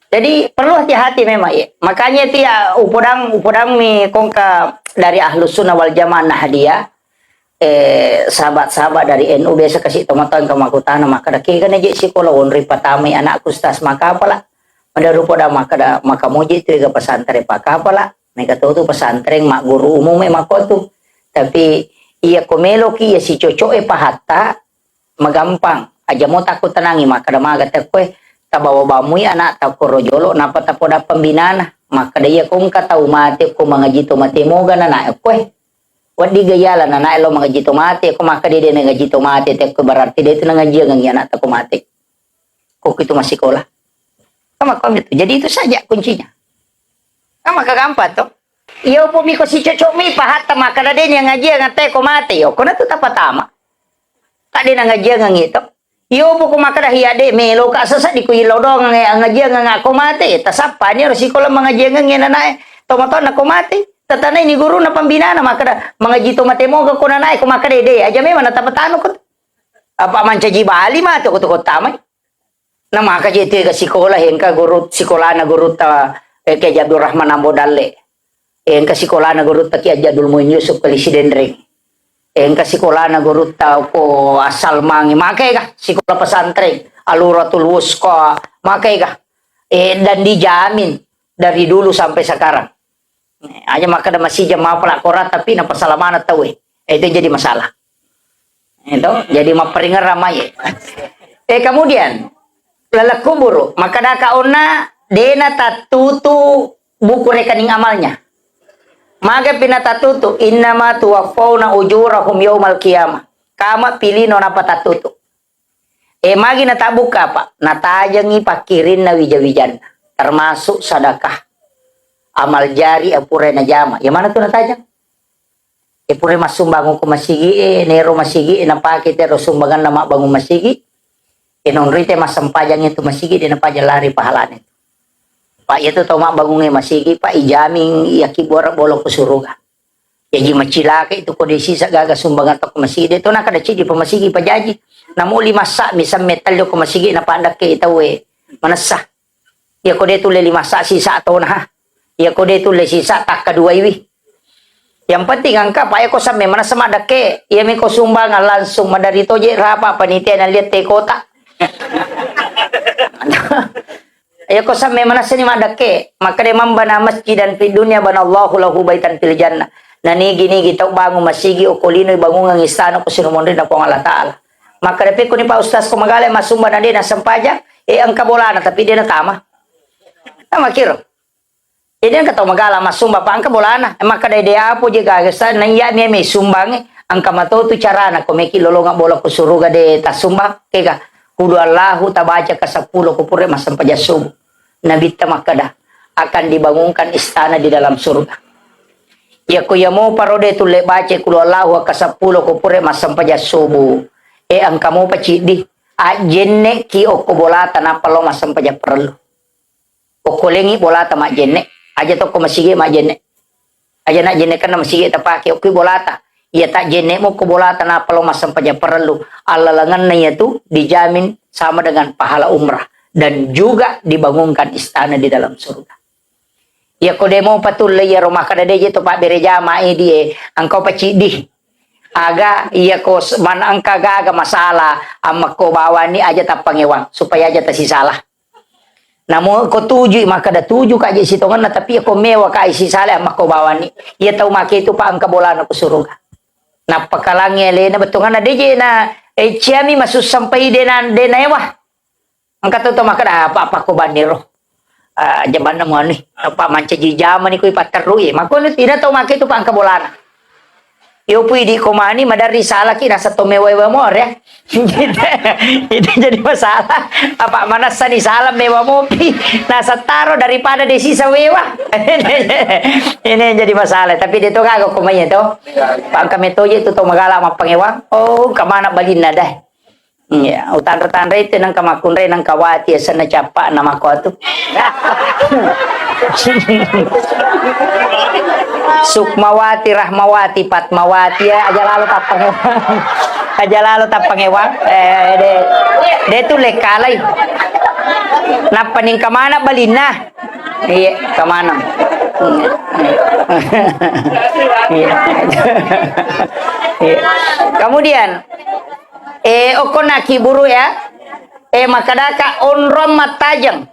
Jadi perlu hati-hati memang ya. Makanya itu ya upodang mi kongka dari Ahlus Sunnah wal Jamaah Nahdiyah sahabat-sahabat dari NU biasa kasih tomaton ke makutana maka dah kira aja sekolah onri patami anak kustas maka apalah pada rupa dah maka muji itu ke pesantren maka apalah mereka tahu tu pesantren mak guru umum mak tu tapi iya komelo ki ya si cocok pahata magampang aja mau takut tenangi maka dah maga tekwe tabawa bamui anak tak korojolo napa tak poda pembinaan maka dia kong kata umate ko mga jito mate mo gana na ekwe wadi gayala na na elo mga jito mate ko maka dia nga jito mate te ko berarti dia itu ngaji ang anak tak mate ko itu masih sekolah kama itu jadi itu saja kuncinya kama kagampat to iyo po mi ko si cocok mi pahata maka dia yang ngaji ang te ko mate yo ko na to tapatama tadi na ngaji ang ito iyo po kumaka hiade melo ka sasa di ko ilodong ang ngaji ang ako mate tasapa ni resiko lang mga ngaji ang nanae tomaton na kumate tatanay ni guru na pambina na maka mga jito mate mo ko nanae kumaka dede aja me mana tapatano ko apa man caji bali mate ko to tamay na maka jito ka sikola hengka guru sikola na guru ta kay Abdul Rahman Ambodalle hengka sikola na guru ta kay Abdul Muin Yusuf Presiden ring engka sekolah na guru tau ko asal mangi makai ka sekolah pesantren Aluratul Wuska makai ka dan dijamin dari dulu sampai sekarang aja maka ada masih jamaah pelakora tapi na pasalamana tahu itu jadi masalah itu jadi maperingat ramai kemudian lalaku buru maka da kauna dena tatutu buku rekening amalnya maka pinatatutu innama tuwaffawna ujurahum yaumal qiyamah kama pilih nona patatutu magi natabuka pak natajangi pakirin na wijawijan termasuk sedekah amal jari apure na jama yang mana tuh natajang pure masumbangun ko masigi nero masigi napaki tero sumbangan nama bangun masigi non rite masampajang itu masigi di napajang lari pahalane Pak itu toma bangunnya masigi Pak ijaming yaki borak bolong ke suruga. Jadi macilaka itu kondisi gaga sumbangan tok masigi itu nak ada cigi pemasigi pajaji. Namu lima sak misal metal yo masigi na pandak ke itawe manasah. Ya kode tu le lima sak sisa atau nah. Ya kode tu le sisa tak kedua iwi. Yang penting angka Pak ya ko sampe mana sama dake ya mi ko sumbangan langsung madari toje rapa panitia na lihat te kota. Ya ko sa memang nasa ni madake maka de mambana masjidan fi dunya banallahu lahu baitan fil jannah nani gini kita bangun masigi o kolino bangun ang istana ko sinumondre na ko Allah taala maka de ko ni pa ustaz ko magale masumba na din na sampaja ang kabolana tapi dia na tama kiro jadi ang kataw magala masumba pa ang kabolana maka de apo je gagasa nanya mi may sumbang ang kamato tu carana ko may kilolonga bola ko suruga de tasumba kega kudu Allahu tabaca ke 10 kupure masampaja subuh Nabi tamakada akan dibangunkan istana di dalam surga. Ya kuyamu parode tule baca kulo Allahu ka 10 kupure masampaja subuh. Ang kamu pacidi ajenne ki okobolata na palo masampaja perlu. Okolengi bolata ma jenne aja to ko masige ma jenne. Aja na jenne kan masige tapake okoy bolata. Ya tak jenne mo ko bolata na palo masampaja perlu. Alalangan na itu dijamin sama dengan pahala umrah. Dan juga dibangunkan istana di dalam surga. Ya kode mau patul ya rumah kada deje to pak bereja mai die angkau pacidi. Aga iya ko man angka gaga masalah amma ko bawani aja tapangewang supaya aja tasi salah. Namun ko tuju maka da tuju ka je sitongan na tapi ko mewa ka isi salah amma ko bawani. Iya tau make itu pak angka bolana ko surga. Napakalangi le na betungan na deje na ciami masuk sampai denan denewah. Angkat tu maka dah apa ko baniro. Jaman mo ni apa manca jaman ni ko ipateru mako ni tidak tahu make itu pa angka bolana. Yo pwede ko mani madari salah ki nasa tumewewe mo ya. Itu jadi masalah. Apa mana sani salah mewa mo nasa taro daripada di sisa wewa. Ini yang jadi masalah. Tapi dito kago kumanya to. Pang kami toje itu to magala mapangewang. Oh, kamana balin na dah. Ya, utan-utan itu nang kamakunre nang kawati sana capa nama ko tu. Sukmawati, Rahmawati, Patmawati ya aja lalu tak pangewang. Aja lalu tak pangewang. De tu lekalay. Napaning kamana balina. Iya, kamana. Iya. Kemudian okona kiburu ya. Makadaka onrom matajang.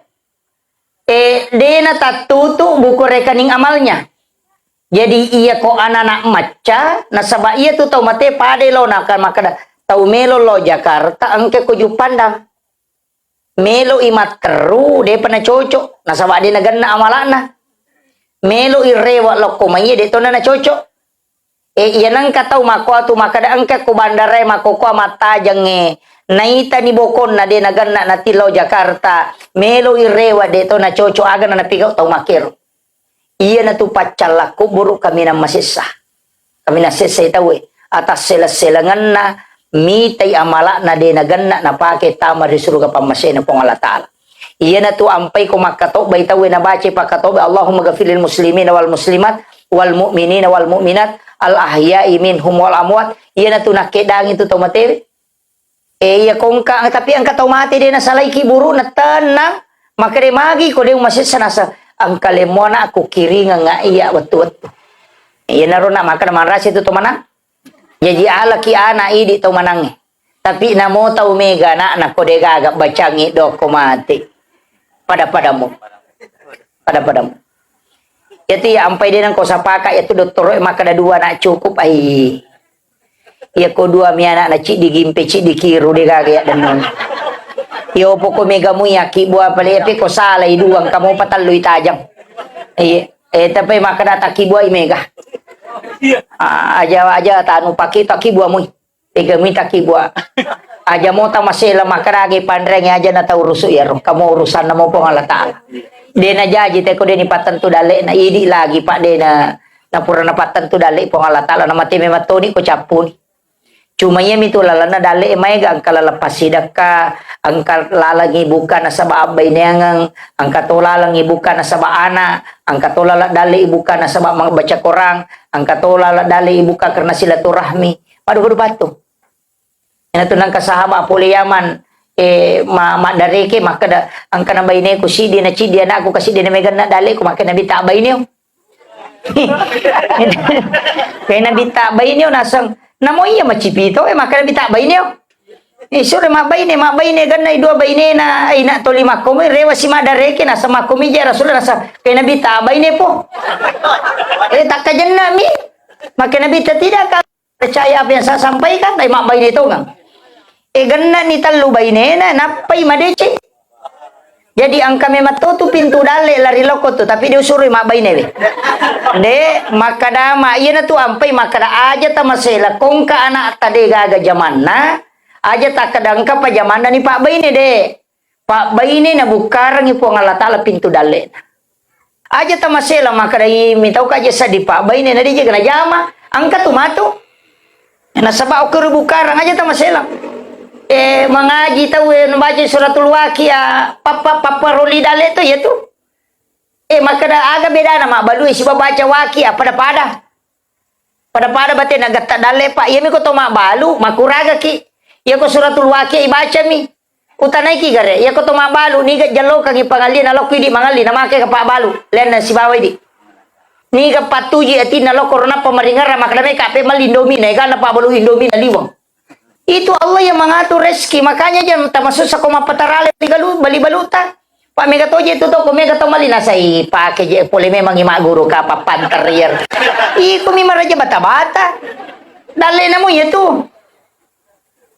Dena tatutu buku rekening amalnya. Jadi iya ko anak maca nasaba iya tu tau mate pade lo nakal makada tau melo lo Jakarta angke kuju pandang. Melo imat keru de pernah cocok nasaba de naganna amalana. Melo irewa lo kumaya de to na cocok. Iya nang katau mako atu makada angke ku bandare mako ko mata jange. Naita ni bokon na de naganna na tilo Jakarta. Melo irewa de to na cocok aga na napigaw tau makero. Iya na tu pacalaku buruk kami na masisa. Kami na sisa itawi. Atas sela-selangan na mitay amala na dinaganna na pake tama di suruga pamasya na pong Allah Ta'ala. Iya na tu ampay kumakato ba itawi na baci pakato ba Allahumma gafilil muslimin wal muslimat wal mu'minin wal mu'minat al ahya'i minhum wal amwat. Iya na tu nakedang itu tomatewi. Iya kongka tapi ang katomate din na salay kiburu na tanang makaremagi ko din masisa nasa ang kalemona aku kiringa nga iya watu-watu. Iya naron na maka naman ras itu to manang. Jadi ala ki ana idi to manang. Tapi namo ta omega na kodega agak bacangi do komate. Pada-padamu. Pada-padamu. Yati ampai din ko sapaka itu doktor maka ada dua nak cukup ai. Iya ko dua mi anak na ci digimpe ci dikiru de gaga dan non. Yo poko mega muya ki buah pale pe ko sala iduang kamu pataloy tajam. Tapi makadata ki buah mega. Aja tanu pakita ki buah muy. Pega minta ki buah. Aja mo ta masela makaragi pandreng aja na tau rusu ya kamu urusan na mo po Allah Ta'ala. De na jaji te ko de ni patantu dale na idi lagi pak de na pura na patantu dale po Allah Ta'ala na mati me matoni ko capuni. Cuma ya mitu lalana dale maiga angkala lepas sidaka angka lalangi bukan nasaba abay neangang angka tolalang ibukan nasaba ana angka tolala dale ibukan nasaba baca korang angka tolala dale ibuka karena silaturahmi padu kudu batu ina tunang kasahaba puli yaman ma dareke maka da angka nabayne ko si di na ci di na ako kasi di na megan na dale ko maka nabi tabay niyo kaya nabi tabay niyo nasang namo iya macipito maka nabi tabay niyo. Sure mabayne ganna idua bayne na ay na to lima ko rewa si madareke na sama ko mi jera rasul nasa kay nabi tabay ne po. Takkajan na mi. Maka nabi tidak ka percaya apa yang saya sampaikan ay mabayne to nga. Ganna ni talu bayne na napay madece. Jadi ang kami matutu pintu dale lari loko tu tapi dia suruh mabayne we. De makadama iya na tu ampay makada aja ta masela kung ka anak tade gaga zaman na aja tak kadang ka pa zaman na ni Pak Bayne de. Pak Bayne na bukarang ipo ang Allah Ta'ala pintu dale. Aja ta masela makada mitau ka aja sa di Pak Bayne na di jaga na jama angka tumato. Nasaba o kuru bukarang aja ta masela. Mengaji tahu membaca suratul Waqiah papa roli dale tu ya tu. Maka dah agak beda nama balu si baca Waqiah pada batin agak tak dale pak ya mi ko to mak balu makuraga ki ya ko suratul Waqiah ibaca mi utanai ki gare ya ko to mak balu ni ga jalo kang ipangali na lokwi di mangali na make ka pak balu len na si bawai di ni ga patuji ati na lo corona pamaringar makna me kape malindomi na ga na pak balu indomi na liwang. Itu Allah yang mengatur rezeki. Makanya jangan termasuk sa koma patarale bali baluta. Pak mega toje itu to mega to malina sai pakai je pole memang ima guru ka papanter yer. Iku mi maraja bata-bata. Dale namu itu.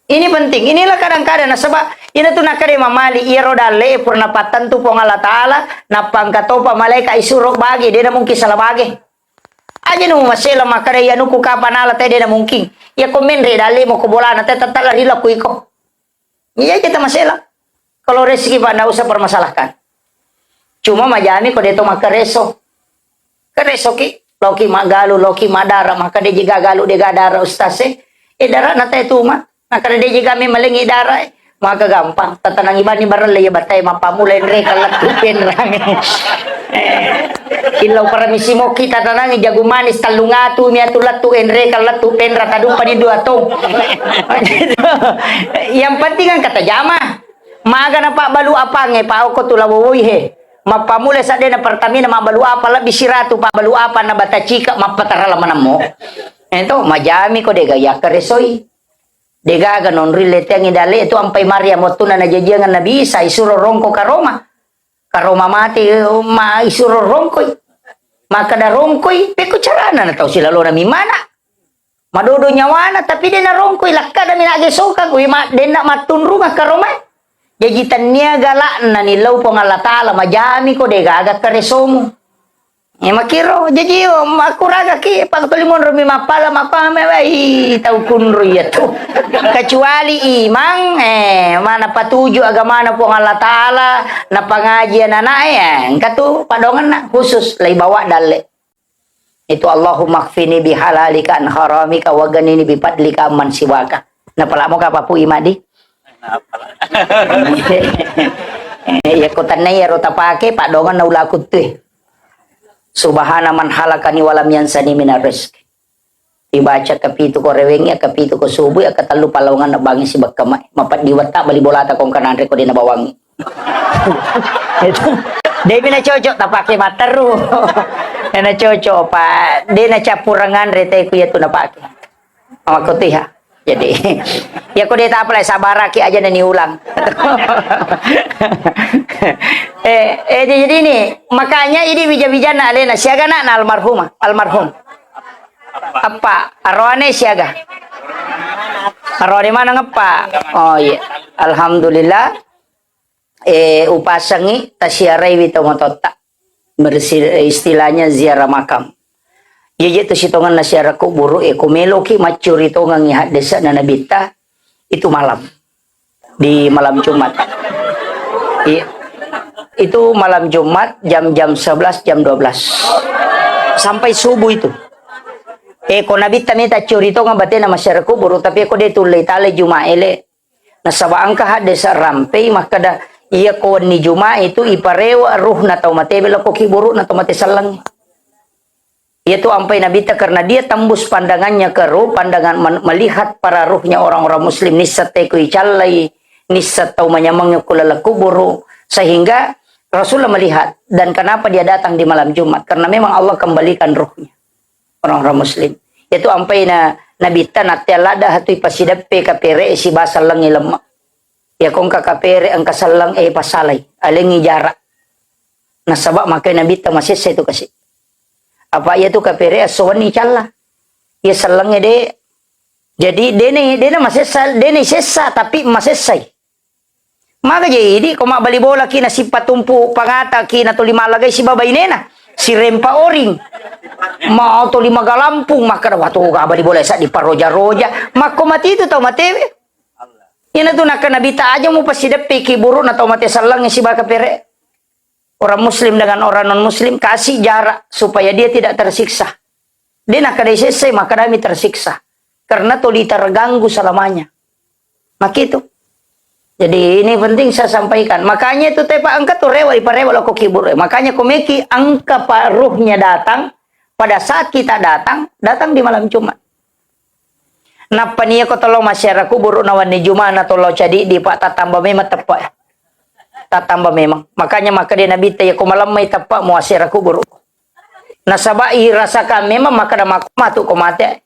Ini penting. Inilah kadang-kadang sebab ini tuh nakare mamali iro dale purna patan tu pong Allah Ta'ala napang katopa malaika isurok bagi dia mungkin salah bagi. Aja nu masela makare ya nu ku kapanala tede na mungkin. Ya komen re dali mo ko bola na tetap lari laku iko. Iya kita masela. Kalau rezeki pak ndak usah permasalahkan. Cuma majami ko deto makareso. Kareso ki loki magalu loki madara maka de jiga galu de gadara ustase. Dara na tay tuma. Maka de jiga me malengi dara. Maka gampang. Tatanang iban ni baral ya batay mapamulain re kalat tupen rang. Ilaw para misimo kita tanang jago manis talungatu mi atulatu enre kalatu penra tadung pani dua tong. Yang penting kan kata jama. Maga na pak balu apa nge pa ko tulawoy he. Mapamule sa de na pertamina mabalu apa la bisiratu pa balu apa na batachika mapatarala manamo. Ento majami ko dega ya karesoy. Dega ganon relate yang idale itu ampai Maria motuna na jajangan nabi Isa isuro rongko ka Roma. Ka Roma mati ma isuro rongkoy. Maka da rongkoy peko carana na tau sila lo na mimana. Madodo nyawana tapi dia na rongkoy lakka da minage soka ko ma dena matun rumah ka Roma. Jajitan niya galak na nilaw po nga latala majami ko dega aga karesomo. Makiro jadi makuraga ki pagtulimon rumi mapala mapamay tau kunro yato kecuali imang mana patuju agama na po ng Allah Ta'ala na pangajian na katu padongan na khusus lay bawa dale itu Allahumma kfini bihalalika an haramika wa ganini bifadlika man siwaka napala mo ka papu imadi ya kotanay rota pake padongan na ulakut tuh Subhana man halakani walam yansani minar rizki. Dibaca kapitu ko rewengnya, kapitu ko subuh, ya katalu palawangan na bangi si bagkamay. Mapat diwata, balibolata kong kananre ko din nabawangi. Demi na cocok, tapake mataru. Na cocok pa. Di na capurangan rete ko yato napake. Mamakutih ha. Jadi, ya ko dita apalay sabaraki aja na niulang. Jadi ini makanya ini bija-bijana alena siaga na almarhum apa arwane siaga arwane mana ngapa oh iya alhamdulillah upasangi tasyarai wito motota istilahnya ziarah makam jadi itu sitongan na siara kuburu kumeloki macurito ngihat desa na nabita itu malam di malam Jumat itu malam Jumat jam 11 jam 12 sampai subuh itu ko nabita mita curito nga bate na masyara kuburu tapi ko de tulay tale Juma ele nasabaan ka desa rampe makada iya ko ni Juma itu iparewa ruh na tau matebel ko kiburu na tau mate salang itu ampai nabita karena dia tembus pandangannya ke ruh pandangan melihat para ruhnya orang-orang muslim nisate ku icallai nisat tau manyamangnya kulala kuburu sehingga Rasulullah melihat dan kenapa dia datang di malam Jumat karena memang Allah kembalikan ruhnya orang-orang muslim itu ampai na nabita natelada hatui pasidape kapere si basalang lemak ya kong kapere ang kasalang pasalay alengi jarak nasabak makai nabita masih itu kasih apa ya tu kapere aswani calla ya salangnya de jadi dene masih dene sesa tapi masih say maka jadi kung mabali bola kina si patumpu pangata kina to lima lagay si babay nena si rempa oring mau to lima galampung maka wato ka bali bola sa di paroja-roja mako mati itu tau mate ina to nakanabita aja mo pasidapi kiburu na tau mate salang si baka pere orang muslim dengan orang non muslim kasih jarak supaya dia tidak tersiksa dia nakadai selesai maka kami tersiksa karena to terganggu selamanya maka itu jadi ini penting saya sampaikan. Makanya itu tepa angka tuh rewa iparewa lo kibur. Makanya komeki angka pak ruhnya datang pada saat kita datang di malam Jumat. Napa niya ko tolong masyarakat kubur nawan ni Jumat na tolo jadi di pak tatamba memang tepat. Tatamba memang. Makanya maka dia nabi tayo kumalam may tepat mo masyarakat kubur. Nasabai rasakan memang maka da matu komate.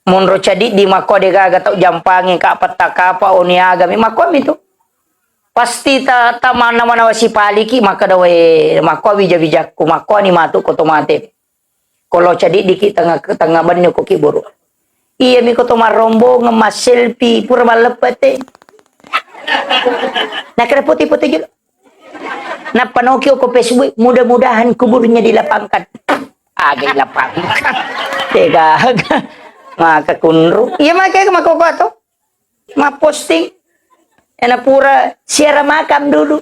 Munro cadi di mako de gaga tau jampangi ka pataka pa uniaga mi mako itu pasti ta mana mana wasi paliki maka dawe mako bija ku mako ni matu ko tomate kalau cadi di tengah banyo ko kiburu iya mi ko tomarombo ngemas selfie pura malepete na kira putih-putih gitu na panokyo ko Facebook mudah-mudahan kuburnya dilapangkan agay lapangkan tega maka kunru iya makanya makoko to posting ena pura siara makam dulu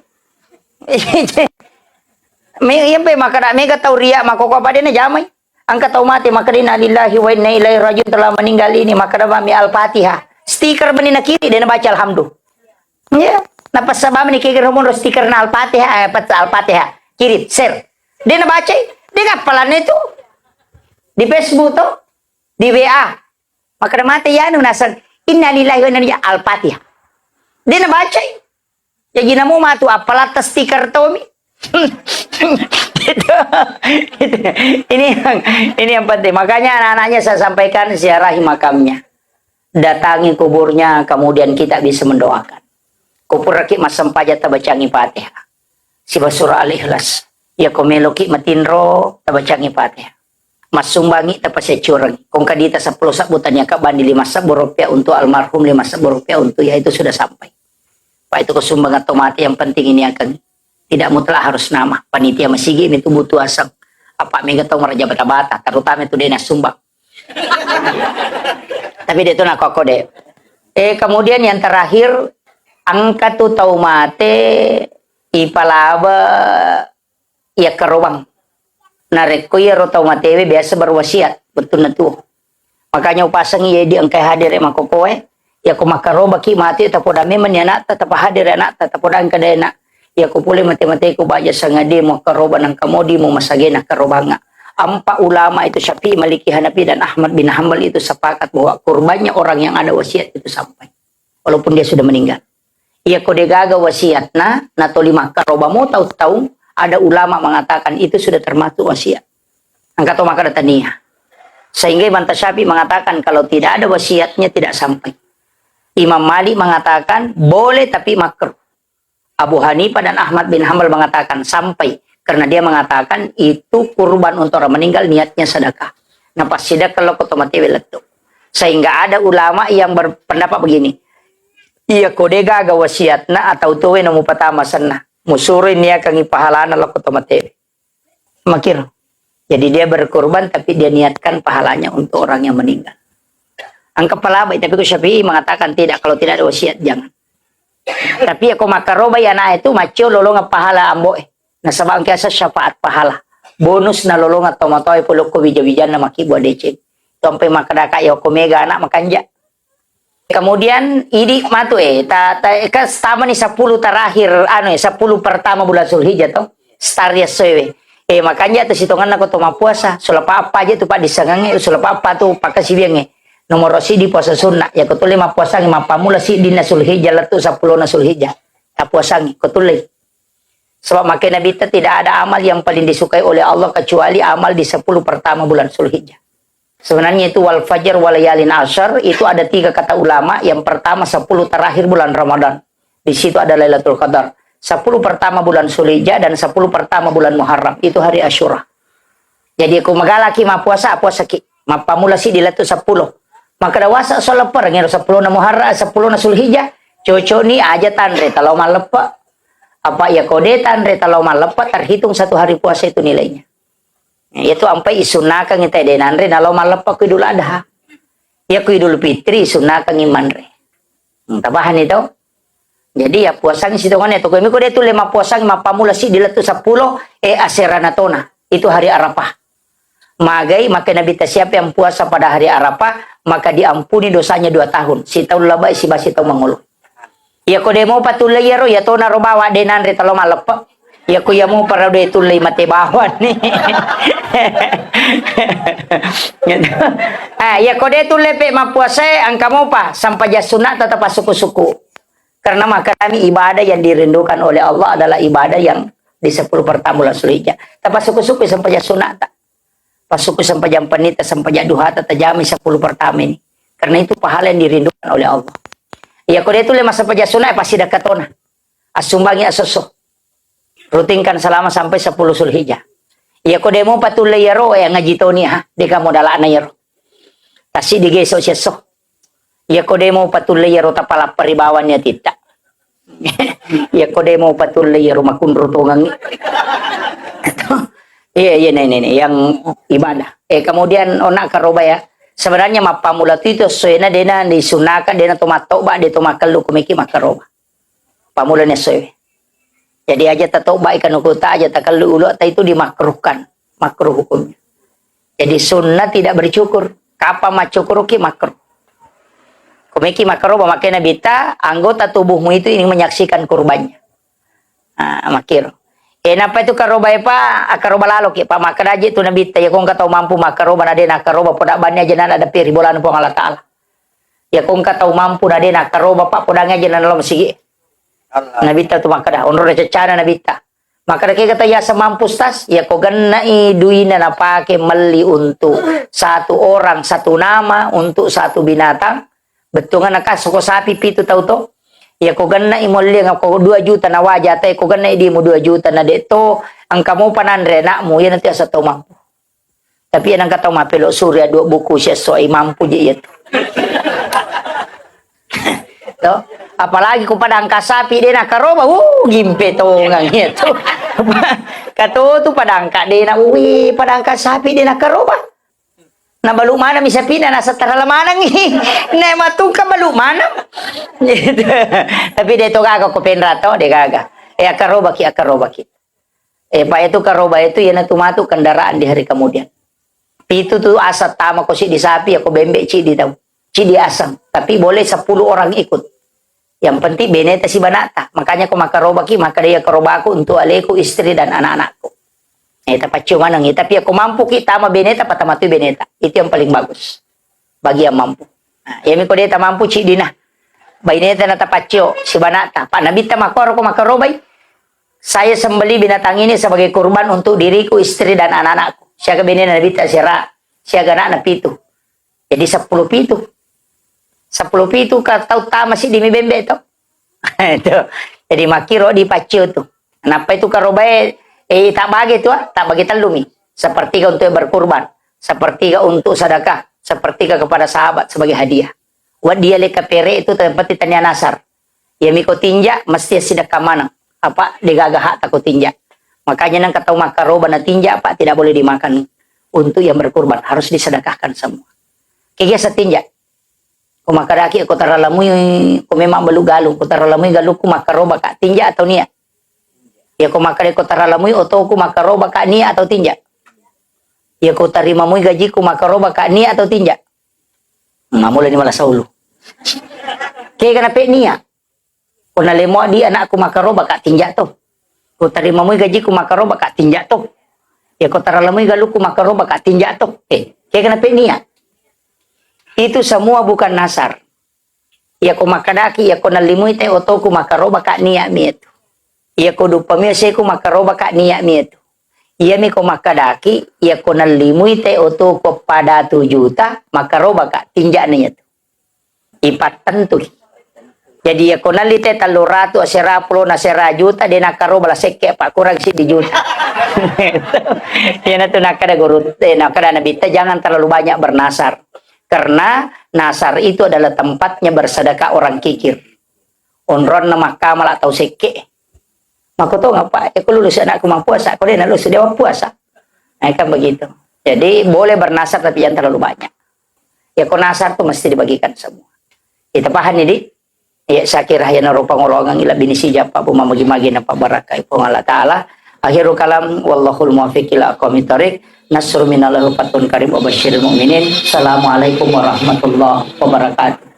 may yan pa maka mega tau ria makoko pa din na jamay ang katau mati maka din alillahi wa inna ilaihi rajiun telah meninggal ini maka mami al-fatihah stiker bani na kiri din baca alhamdulillah ya napasaba ni kikir mo stiker na al-fatihah al-fatihah kiri share din na baca din kapalan itu di Facebook to di WA maka mati ya nu nasan innalillahi wa inna ilaihi al-fatihah dia na baca ya gina mo matu apalat stiker to mi Itu, itu. Ini yang penting. Makanya anak-anaknya saya sampaikan ziarahi makamnya. Datangi kuburnya, kemudian kita bisa mendoakan. Kupur rakit masam paja tabacangi Fatihah. Si surah Al-Ikhlas. Ya komeloki matinro tabacangi Fatihah. Mas sumbangi tapasya curang. Kung kadita 10 sabutan ya kabandi 5 rupiah untuk almarhum, 5 rupiah untuk ya itu sudah sampai. Pak itu kesumbang atau mati yang penting ini akan tidak mutlak harus nama. Panitia masigi itu butuh asang. Apa mega tau meraja bata-bata, terutama itu dia sumbang. Tapi dia itu nak koko deh. Kemudian yang terakhir angka tu tau mate ipalaba ya kerobang. Narek ko ya rotau matewe biasa berwasiat betul na tuh. Makanya upasang iya di angkai hadir emang kokoe. Ya ko makaroba ki mati tapoda meman ya nak tatap hadir ya nak tatapoda angka dena. Ya ko pulih mati-mati ko baja sangade mo karoba ng kamodi mo masagena karobanga. Ampa ulama itu Syafi'i, Maliki, Hanafi dan Ahmad bin Hanbal itu sepakat bahwa kurbannya orang yang ada wasiat itu sampai. Walaupun dia sudah meninggal. Ia kode gaga wasiat na tolima karoba mau tahu-tahu ada ulama mengatakan itu sudah termasuk wasiat. Angkat maka datania. Sehingga Imam Syafi'i mengatakan kalau tidak ada wasiatnya tidak sampai. Imam Malik mengatakan boleh tapi makruh. Abu Hanifah dan Ahmad bin Hanbal mengatakan sampai. Karena dia mengatakan itu kurban untuk orang meninggal niatnya sedekah. Nah pas sidak kalau otomatis letu. Sehingga ada ulama yang berpendapat begini. Iya kode gaga wasiatna atau tuwe namu pertama sana. Musurin niya kang ipahalana lo otomatis. Makir. Jadi dia berkurban tapi dia niatkan pahalanya untuk orang yang meninggal. Angka palabay tapi Syafi'i mengatakan tidak, kalau tidak ada wasiat jangan. Tapi aku makarobay anak itu macio lolong pahala ambo. Nah sabang kiasa syafaat pahala. Bonus na lolong atau matoy pulok ko bija-bijan na makibuat deceng. Sampai makadaka ya komega anak makanja. Kemudian ini matu sama nih 10 terakhir 10 pertama bulan Zulhijjah toh. Starya sewe. Makanya tuh hitungan aku tuh puasa. Sulapa apa aja tuh Pak disangange, sulapa apa tuh pakai sibiange. Nomor rosi di puasa sunnah. Ya kutuli ma puasa ma pamula si di Zulhijjah latu 10 na Zulhijjah. Ta puasangi kutuli. Sebab makin Nabi tidak ada amal yang paling disukai oleh Allah kecuali amal di 10 pertama bulan Zulhijjah. Sebenarnya itu wal fajr wal layalin ashar itu ada 3 kata ulama. Yang pertama 10 terakhir bulan Ramadan. Di situ ada Lailatul Qadar. 10 pertama bulan Zulhijjah dan 10 pertama bulan Muharram itu hari Asyura. Jadi aku magalaki ma puasa ki. Ma pamula si di latu 10. Maka dawasa solaper ngero 10 na Muharram 10 na Zulhijjah. Coco ni aja tanre kalau malepa apa ya kodetan retalo malepat terhitung 1 hari puasa itu nilainya. Itu sampai isunaka ngita denanre nalo malepat ku Idul Adha. Ya ku Idul Fitri isunaka ngiman re. Tabahan itu. Jadi ya puasa ngi situngan itu kami kode itu 5 puasa ma pamula si dilatu 10 aseranatona. Itu hari Arafah. Magai maka Nabi siapa yang puasa pada hari Arafah maka diampuni dosanya 2 tahun. Si tahun labai si basi tahun mangulu. Ya ko demo patulay yaro ya to narobawa denan re talo malepa. Ya ko yamo para do tulay mate bawan ni. Ya ko de tulay pe mapuasa ang kamo pa sampai sunat tetap suku-suku. Karena maka kami ibadah yang dirindukan oleh Allah adalah ibadah yang di 10 pertama bulan Zulhijjah. Tapi suku-suku sampai sunat. Pasuku sampai jam panita sampai duha tajami 10 pertama ini. Karena itu pahala yang dirindukan oleh Allah. Ya kode itu lima sampai sunat pasti dekatona. Asumbangi asosok. Rutinkan selama sampai 10 Zulhijjah. Ya kode mau patulay yaro yang ngajitoni ha. Deka modala na yaro. Tasi digeso siya sok. Ya kode mau patulay yaro tapala paribawannya tidak. Ya kode mau patulay yaro makunrutungang. Iya ini yang ibadah. Kemudian onak karoba ya. Sebenarnya mapamulat itu soena dena disunahkan dena tomatoba de tomakal kumiki makaroba. Pamulanya soe. Jadi aja tatoba ikan ukuta aja takalu ulo ta itu dimakruhkan. Makruh hukumnya. Jadi sunnah tidak bercukur. Kapa macukur ki makruh. Kumiki makaroba makanya bita anggota tubuhmu itu ingin menyaksikan kurbannya. Makir. Napa itu karoba pa akaroba lalo ki pa makadaji tu nabi ya kung katau mampu makaroba na dena karoba poda bannya jenan ada piri bolan po Allah taala. Ya kung katau mampu na dena karoba pa podangnya jenan lo sige. Nabi ta tu makada onro recana nabi ta. Maka kaya kata ya semampus tas, ya ko ganna duina na pake mali untuk satu orang, satu nama, untuk satu binatang. Betul nga nakasuko sapi pito tau to. Ya ko ganna imolli nga ko 2 juta na waja tay ko ganna di mo 2 juta na dito. Ang kamu panandre na mo yan nanti sa to mampu. Tapi yan ang kataw mapilo surya 2 buku siya so ay mampu di ito. To, apalagi kung padang kasapi din na karoba, gimpe to nga ito. Kato to padang ka din na padang kasapi din na karoba. Na balumana mi sapi na nasa taralamanang na matung ka balumana. Tapi dito gaga ko penrato, de gaga. Akaroba ki. Pa itu karoba itu yan ang tumato kendaraan di hari kemudian. Itu tuh asat tama ko si di sapi, ako bembe ci di daw. Ci di asang. Tapi boleh 10 orang ikut. Yang penting beneta si banata. Makanya ko makaroba ki, maka dia karoba aku untuk aleku, istri dan anak-anakku. Tapi cuma nang tapi aku mampu kita sama beneta, patamatu beneta. Itu yang paling bagus. Bagi yang mampu. Nah, yang ko deta mampu ci dina. Beneta na tapatyo si banata. Pak nabita makoro ko makarobay. Saya sembeli binatang ini sebagai kurban untuk diriku, istri dan anak-anakku. Siya beneta nabita sira. Siya gana na pitu. Jadi 10 pitu. 10 pitu katau tama si dimi bembe to. Itu. Jadi makiro di pacio tuh. Kenapa itu karobae tak bagi tuh, tak bagi telumi. Sepertiga untuk berkurban, sepertiga untuk sedekah, sepertiga kepada sahabat sebagai hadiah. Wa dia leka pere itu tempat tanya nasar. Ya miko tinja mesti sedekah mana? Apa digagah takut tinja. Makanya nang katau makaroba na tinja apa tidak boleh dimakan untuk yang berkurban, harus disedekahkan semua. Kaya sa tinja. Kung makaraki ako taralamoy, kung memang balugalong, kung taralamoy galong ko makaroba ka, tinja atau niya? Ya kung makaraki ko taralamoy, oto ko makaroba ka niya atau tinja? Ya kung tarimamoy gaji ko makaroba ka niya atau tinja? Mamula ni malas sa ulo. Kaya ka nape niya. Kung nalimo di anak ko makaroba ka, tinja to. Kung tarimamoy gaji ko makaroba ka, tinja to. Ya kung taralamoy galong ko makaroba ka, tinja to. Kaya ka nape niya. Itu semua bukan nasar. Ya ko makadaki, ya ko nalimuy te oto ko makaroba ka niya mi ito. Ya ko dupamia siya ko makaroba ka niya mi ito. Ya mi ko makadaki, ya ko nalimuy te oto ko pada 2 juta, makaroba ka, tinja niya ito. Ipat tentu. Jadi ya ko nalite 300 seraplo na juta, di nakaroba la seke pa kurang si di juta. Yan na ito nakada gurut, nakada nabita, jangan terlalu banyak bernasar. Karena nasar itu adalah tempatnya bersedekah orang kikir. Onron na makamal atau seke. Maka to ngapa? Aku lulus anakku mau puasa, aku dia lulus dia puasa. Nah, kan begitu. Jadi boleh bernasar tapi jangan terlalu banyak. Ya kau nasar tuh mesti dibagikan semua. Kita paham ini. Ya sakira ya naro pangolongan ila binisi japa bu mamagi-magi na pabaraka ipo Allah taala. Akhirul kalam wallahul muwaffiq ila aqwamit thoriq. Nasru minallahu fatun karim wa basyiril mu'minin. Assalamualaikum warahmatullahi wabarakatuh.